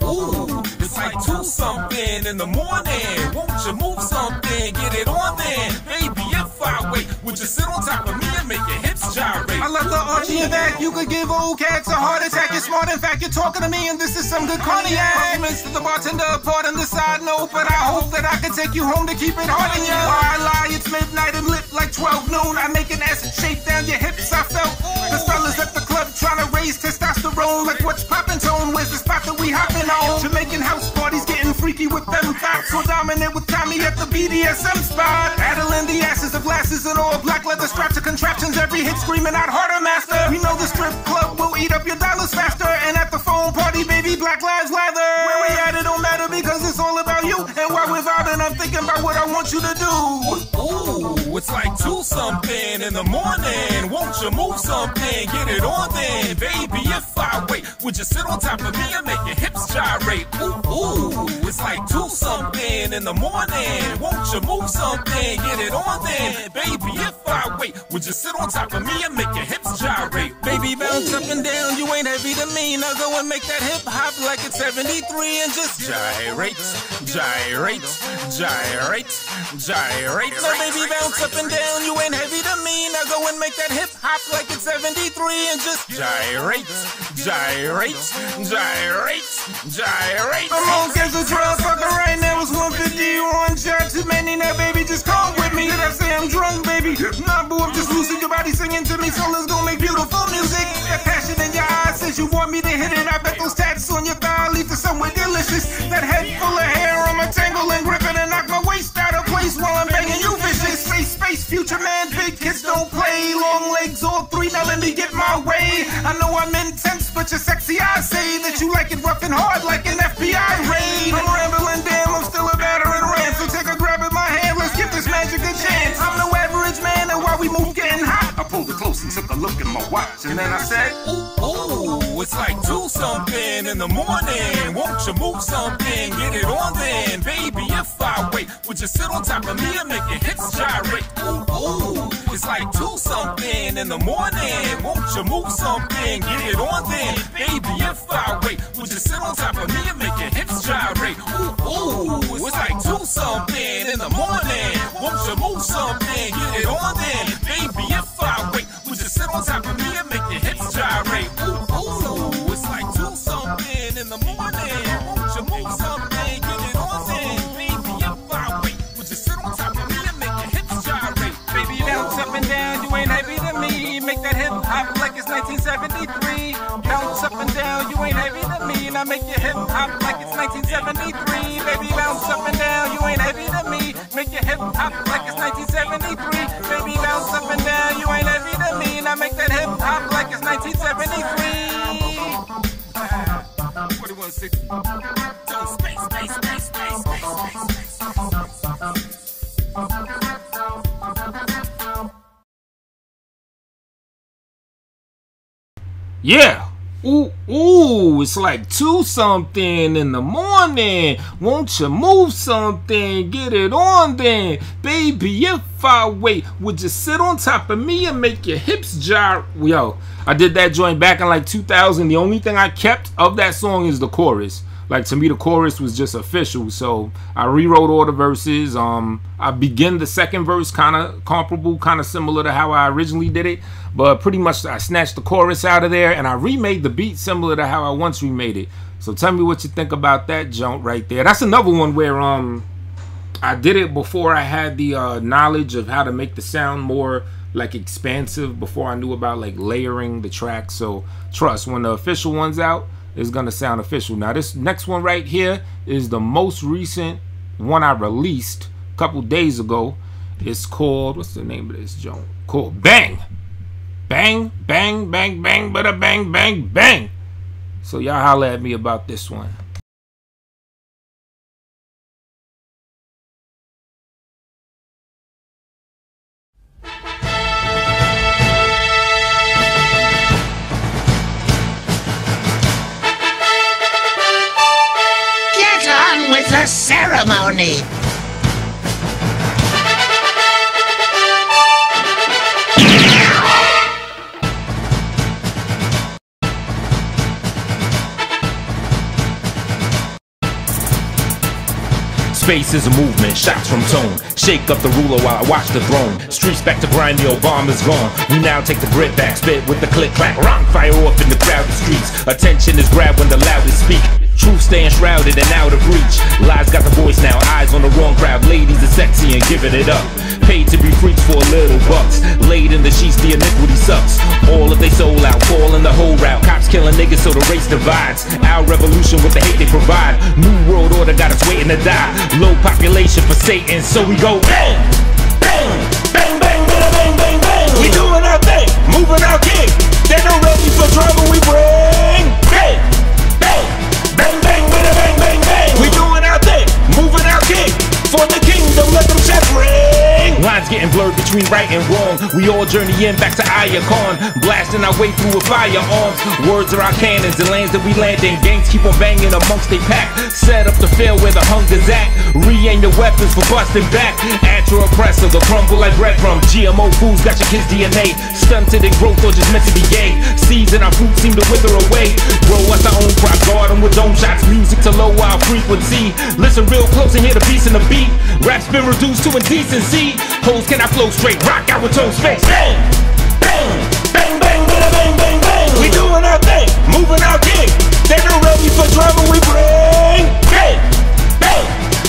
Ooh, it's like 2-something in the morning. Won't you move something? Get it on then. Baby, if I wait, would you sit on top of me and make your hips gyrate? I love the archie and back. You could give old cats a heart attack. You're smart, in fact, you're talking to me, and this is some good cognac. Compliments to the bartender, pardon the side note, but I hope that I can take you home to keep it hard in you. Why I lie, it's midnight and lit like 12 noon. I make an acid shape down your hips, I felt. Cause fellas at the club trying to raise testosterone. Like what's poppin' tone? Where's the spot that we hoppin' on? Jamaican house parties getting freaky with them thoughts. So dominant with Tommy at the BDSM spot. Addling the asses of glasses and all black leather straps of contraptions. Every hit screaming out harder, master. We know the strip club will eat up your dollars faster. And at the phone party, baby, Black Lives Lather. Where we at, it don't matter because it's all about you. And while we're vibing, I'm thinking about what I want you to do. Ooh, it's like 2-something in the morning. Won't you move something? Get it on then. Baby, if I wait, would you sit on top of me and make your hips gyrate? Ooh, it's like 2-something in the morning. Won't you move something? Get it on then. Baby, if I wait, would you sit on top of me and make your hips gyrate? Baby, bounce up and down, you ain't heavy to me. Now go and make that hip hop like it's 73 and just gyrate, gyrate, gyrate, gyrate. Now baby, bounce up and down, you ain't heavy to me. Now go and make that hip hop like it's 73 and just gyrate, gyrate, gyrate, gyrate. I'm on as a drug fucker right now. It's 150 on shot too many. Now baby, just come with me. Did I say I'm drunk, baby? Nah, boo, I'm just losing your body singing to me. So let's go make beautiful music. That passion in your eyes says you want me to hit it. I bet those tats on your thigh lead to somewhere delicious. That head full of hair, I'm a tangle and gripping and knock my waist out of place while I'm banging you vicious. Space, future man, big kids don't play. Long legs, all three, now let me get my way. I know I'm intense, but you're sexy. I say that you like it rough and hard like an FBI raid. I'm rambling, damn, I'm still a battering ram. So take a grab at my hand, let's give this magic a chance. I'm no average man, and while we move getting hot, I pulled it close and took a look at my watch, and then I said, ooh, it's like 2-something in the morning. Won't you move something? Get it on then. Baby, if I wait, would you sit on top of me and make your hips gyrate? Ooh, it's like 2-something in the morning. Won't you move something? Get it on then. Baby, if I wait, would you sit on top of me and make your hips gyrate? Ooh, it's like 2-something in the morning. Won't you move something? Get it on then. Baby, if I wait, would you sit on top of me and make your hips gyrate? Ooh, it's like 2-something in the morning. Won't you move something? Get it on then. Baby, if I wait, would you sit on top of me and make your hips gyrate? baby, bounce up and down, you ain't heavy to me. Make that hip hop like it's 1973. Bounce up and down, you ain't heavy to me. Now make your hip hop like it's 1973. Baby, bounce up and down, you ain't heavy to me. Make your hip hop like it's 1973. Baby, bounce up and down, you ain't heavy to me. Now make that hip hop like it's 1973. 4160. Don't space, space, space, space, space, space. Yeah. Ooh, it's like 2-something in the morning. Won't you move something? Get it on then. Baby, if I wait, would you sit on top of me and make your hips gyrate? Yo, I did that joint back in like 2000. The only thing I kept of that song is the chorus. Like, to me, the chorus was just official. So I rewrote all the verses. I begin the second verse kind of comparable, kind of similar to how I originally did it. But pretty much I snatched the chorus out of there and I remade the beat similar to how I once remade it. So tell me what you think about that joint right there. That's another one where I did it before I had the knowledge of how to make the sound more like expansive, before I knew about like layering the tracks. So trust, when the official one's out, it's gonna sound official. Now this next one right here is the most recent one I released a couple days ago, It's called, what's the name of this joint? Called Bang. Bang, bang, bang, bang, bada bang, bang, bang. So y'all holler at me about this one. Get on with the ceremony. Space is a movement, shots from tone. Shake up the ruler while I watch the throne. Streets back to grind, the Obama's gone. We now take the grit back, spit with the click clack. Rock fire off in the crowded streets. Attention is grabbed when the loudest speak. Truth staying shrouded and out of reach. Lies got the voice now, eyes on the wrong crowd. Ladies are sexy and giving it up. Paid to be freaks for a little bucks. Laid in the sheets, the iniquity sucks. All of they soul out, fall in the whole route. Cops killing niggas so the race divides. Our revolution with the hate they provide. New world order got us waiting to die. Low population for Satan, so we go bang, bang, bang, bang, bang, bang, bang, bang. We doing our thing, moving our king. They're not ready for trouble, we bring bang, bang, bang, bang, bang, bang, bang, bang. We doing our thing, moving our king. For the kingdom, let them check ring. Lines getting blurred between right and wrong. We all journey in back to Ayakon, blasting our way through with firearms. Words are our cannons, the lands that we land in. Gangs keep on banging amongst they pack. Set up to fail where the hunger's at. Re-aim the weapons for busting back. At your oppressor, they'll crumble like breadcrumbs. GMO foods got your kids' DNA. Stunted in growth or just meant to be gay. Seeds in our fruit seem to wither away. Grow us our own crop garden with dome shots. Music to lower our frequency. Listen real close and hear the beats in the beat. Rap's been reduced to indecency. Hoes cannot flow straight, rock out with tone space. Bang, bang, bang, bang, bang, bang, bang, bang. We doing our thing, moving our king. They're not ready for trouble, we bring bang, bang,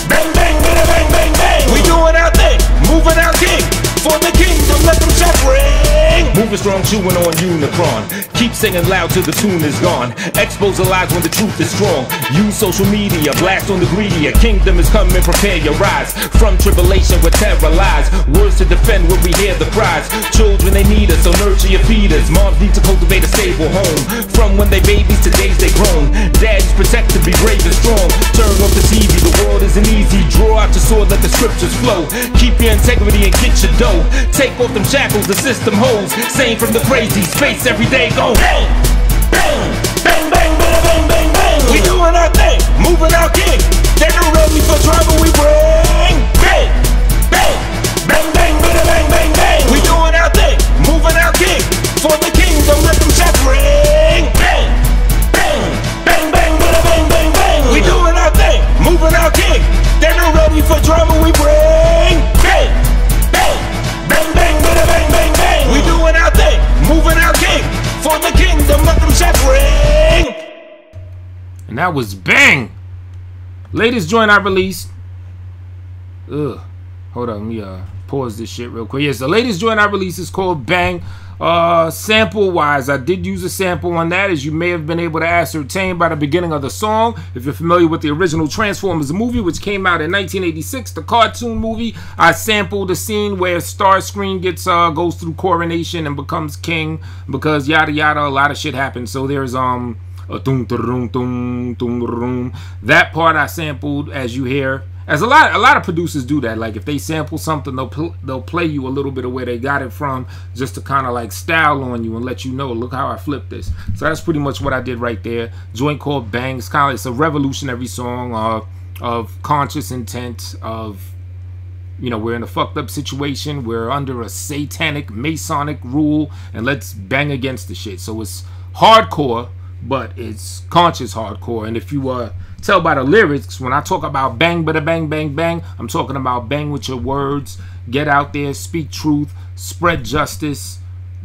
bang, bang, bang, bang, bang, bang. We doing our thing, moving our king. For the kingdom, let them check ring. Moving strong, chewing on Unicron. Keep singing loud till the tune is gone. Expose the lies when the truth is strong. Use social media, blast on the greedy. A kingdom is coming, prepare your rise. From tribulation with terror lies. Words to defend when we hear the cries. Children, they need us, so nurture your feeders. Moms need to cultivate a stable home. From when they babies to days they grown. Daddies protect to be brave and strong. Turn off the TV, the world isn't easy. Draw out your sword, let the scriptures flow. Keep your integrity and get your dough. Take off them shackles, the system holds. Same from the crazy, space every day go bang, bang, bang, bang, bang, bang, bang, bang. We doing our thing, moving our king. They're not ready for trouble, we bring bang, bang, bang, bang, bang, bang, bang, bang. We doing our thing, moving our king. For the kingdom, let them check ring. Bang, bang, bang, bang, bang, bang, bang, bang. We doing our thing, moving our king. They're not ready for trouble, we bring bang, bang, bang, bang, bang, bang, bang, bang. We doing our thing, moving our king. For the kingdom, let them check ring. And that was Bang. Latest joint I released. Ugh. Hold on, let me pause this shit real quick. Yes, the latest joint I released is called Bang. Sample wise, I did use a sample on that, as you may have been able to ascertain by the beginning of the song. If you're familiar with the original Transformers movie, which came out in 1986, the cartoon movie, I sampled the scene where Starscream gets goes through coronation and becomes king, because yada yada, a lot of shit happens. So there's a doom doom doom doom. That part I sampled, as you hear. As a lot of producers do that. Like if they sample something, they'll play you a little bit of where they got it from, just to kind of like style on you and let you know, look how I flipped this. So that's pretty much what I did right there. Joint called Bang. It's kind of, it's a revolutionary song of conscious intent of, you know, we're in a fucked up situation, we're under a satanic Masonic rule, and let's bang against the shit. So it's hardcore, but it's conscious hardcore. And if you tell by the lyrics, when I talk about bang, bada bang, bang, bang, I'm talking about bang with your words. Get out there, speak truth, spread justice,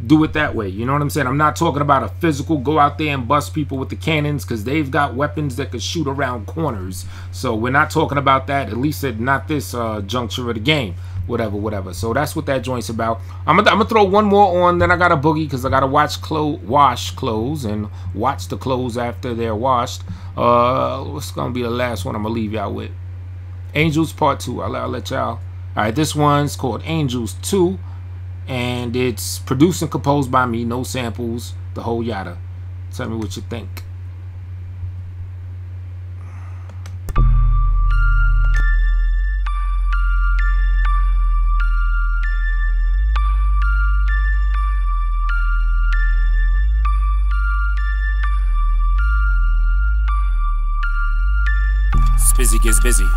do it that way. You know what I'm saying? I'm not talking about a physical, go out there and bust people with the cannons, because they've got weapons that could shoot around corners. So we're not talking about that, at least at not this juncture of the game. Whatever. So that's what that joint's about. I'm gonna throw one more on, then I gotta boogie, because I gotta wash clothes and watch the clothes after they're washed. What's gonna be the last one I'm gonna leave y'all with? Angels Part 2. I'll let y'all Alright, this one's called Angels 2, and it's produced and composed by me, no samples, the whole yada. Tell me what you think. Spizzy gets busy,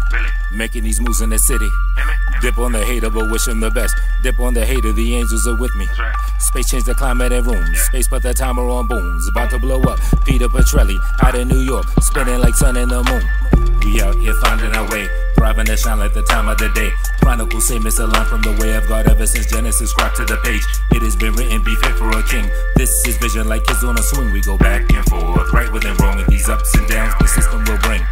making these moves in the city. Dip on the hater, but wish him the best. Dip on the hater, the angels are with me. Space change the climate and rooms. Space put the timer on booms. About to blow up. Peter Petrelli out in New York, spinning like sun in the moon. We out here finding our way, thriving to shine like the time of the day. Chronicles say misaligned from the way of God ever since Genesis scrapped to the page. It has been written, be fit for a king. This is vision like kids on a swing. We go back and forth, right within wrong with these ups and downs the system will bring.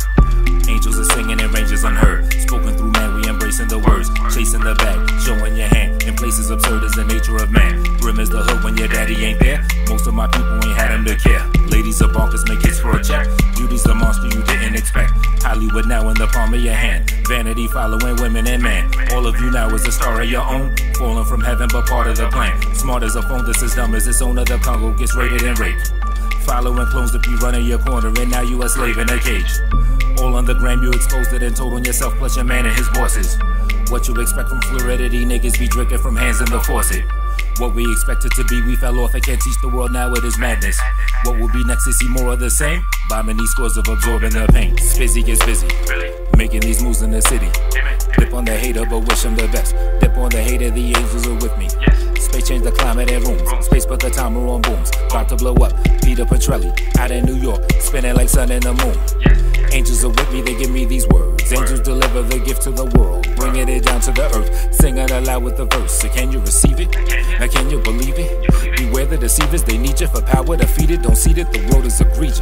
Angels are singing in ranges unheard. Spoken through man, we embracing the words. Chasing the bag, showing your hand. In places absurd as the nature of man. Grim as the hood when your daddy ain't there. Most of my people ain't had him to care. Ladies are bonkers, make hits for a check. Beauty's the monster you didn't expect. Hollywood now in the palm of your hand. Vanity following women and man. All of you now is a star of your own. Falling from heaven but part of the plan. Smart as a phone that's as dumb as its owner. The Congo gets raided and raped. Following clones to be running your corner, and now you a slave in a cage. All on the gram, you exposed it and told on yourself, plus your man and his bosses. What you expect from fluidity, niggas be drinking from hands in the faucet. What we expected to be, we fell off and can't teach the world, now it is madness. What will be next to see more of the same? Bombing these scores of absorbing the pain. Spizzy gets busy, making these moves in the city. Dip on the hater, but wish him the best. Dip on the hater, the angels are with me. Space change the climate and rooms. Space put the timer on booms. About to blow up. Peter Petrelli out in New York, spinning like sun in the moon. Angels are with me, they give me these words. Angels deliver the gift to the world, bringing it down to the earth. Singing aloud with the verse. So can you receive it? Now can you believe it? Beware the deceivers, they need you for power. Defeated, don't see it, the road is egregious.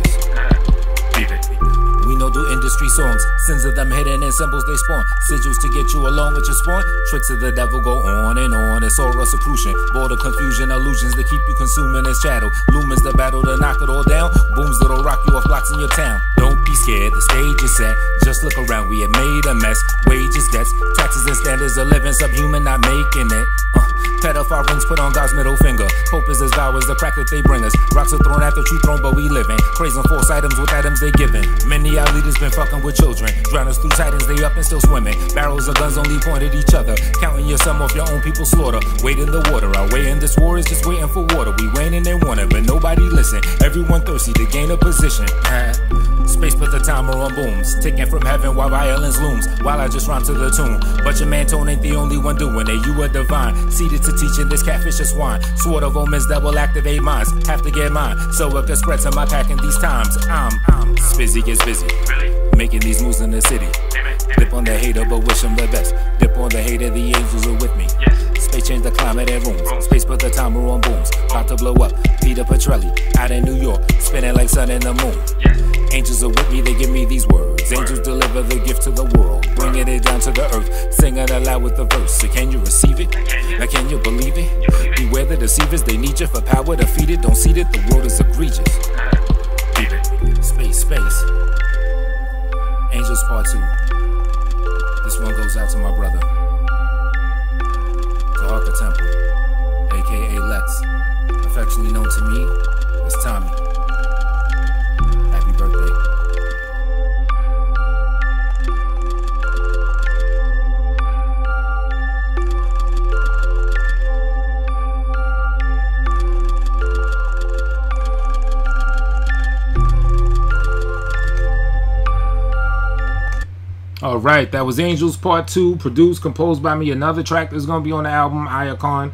We know do industry songs, sins of them hidden in symbols they spawn. Sigils to get you along with your spawn. Tricks of the devil go on and on. It's all Rosicrucian, border confusion, illusions that keep you consuming as chattel. Lumens the battle to knock it all down. Booms that'll rock you off blocks in your town. Don't be scared, the stage is set. Just look around, we have made a mess. Wages, debts, taxes and standards of living subhuman, not making it. Pedophile rings put on God's middle finger. Hope is as vow as the crack that they bring us. Rocks are thrown at the true throne, but we living. Praising false items with items they giving. Many our leaders been fucking with children. Drown us through titans, they up and still swimming. Barrels of guns only point at each other. Counting your sum off your own people's slaughter. Wait in the water, our way in this war is just waiting for water. We raining and wanting, but nobody listen. Everyone thirsty to gain a position. Space put the timer on booms. Taken from heaven while violence looms. While I just rhyme to the tune. But your man tone ain't the only one doing it. You a divine. Seated to teaching this catfish is swine. Sword of omens that will activate minds. Have to get mine. So it can spread to my pack in these times. I'm Spizzy gets busy. Making these moves in the city. Dip on the hater, but wish him the best. Dip on the hater, the angels are with me. Space change the climate and rooms. Space put the timer on booms. About to blow up. Peter Petrelli out in New York, spinning like sun in the moon. Angels are with me, they give me these words. Angels deliver the gift to the world, bringing it down to the earth. Singing aloud with the verse. So can you receive it? Now can you believe it? Beware the deceivers, they need you for power. Defeated, don't see it, the road is egregious. Space. Angels Part 2. This one goes out to my brother, to Harker Temple, aka Lex, affectionately known to me as Tommy. Happy birthday. Alright, that was Angels Part 2, produced, composed by me. Another track that's going to be on the album, Iacon.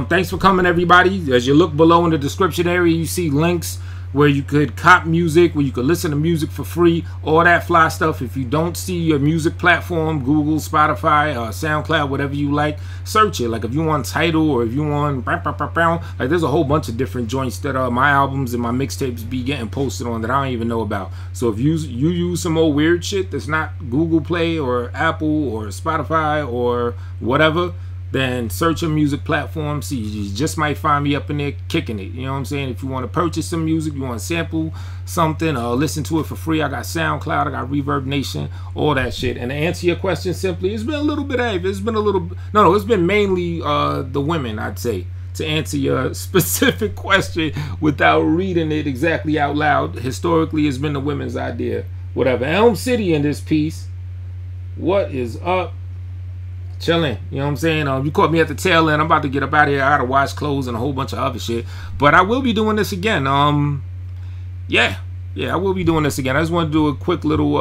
Thanks for coming, everybody. As you look below in the description area, you see links where you could cop music, where you could listen to music for free, all that fly stuff. If you don't see your music platform, Google, Spotify, Soundcloud, whatever you like, search it. Like if you want Tidal or if you want, like there's a whole bunch of different joints that my albums and my mixtapes be getting posted on that I don't even know about. So if you use some old weird shit that's not Google Play or Apple or Spotify or whatever, then search a music platform. See, you just might find me up in there kicking it. You know what I'm saying? If you want to purchase some music, you want to sample something or listen to it for free, I got Soundcloud, I got Reverbnation, all that shit. And to answer your question simply, it's been a little bit, it's been mainly the women, I'd say, to answer your specific question without reading it exactly out loud. Historically, it's been the women's idea. Whatever. Elm City in this piece. What is up? Chilling, you know what I'm saying? You caught me at the tail end. I'm about to get up out of here. I gotta wash clothes and a whole bunch of other shit. But I will be doing this again. Yeah, I will be doing this again. I just want to do a quick little,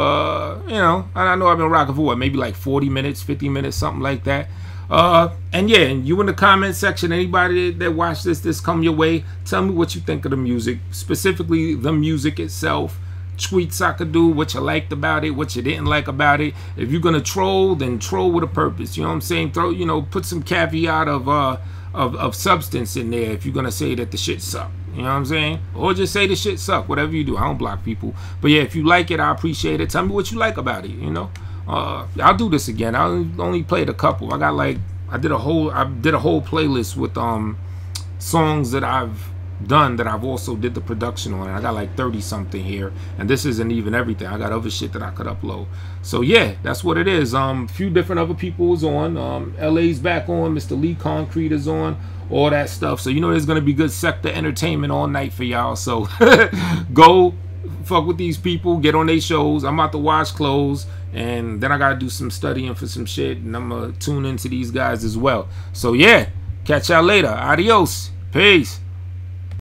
you know, I know I've been rocking for what, maybe like 40 minutes, 50 minutes, something like that. And yeah, and you in the comment section, anybody that watched this come your way, tell me what you think of the music, specifically the music itself. Tweets I could do, what you liked about it, what you didn't like about it. If you're gonna troll, then troll with a purpose. You know what I'm saying? Throw, you know, put some caveat of substance in there if you're gonna say that the shit suck. You know what I'm saying? Or just say the shit suck. Whatever you do, I don't block people. But yeah, if you like it, I appreciate it. Tell me what you like about it. You know, I'll do this again. I only played a couple. I got like I did a whole playlist with songs that I've done that I've also did the production on. I got like 30 something here, and this isn't even everything. I got other shit that I could upload. So yeah, that's what it is. Few different other people is on. LA's back on. Mr. Lee Concrete is on. All that stuff. So you know there's gonna be good sector entertainment all night for y'all. So go fuck with these people, get on their shows. I'm about to wash clothes, and then I gotta do some studying for some shit, and I'm gonna tune into these guys as well. So yeah, catch y'all later. Adios. Peace.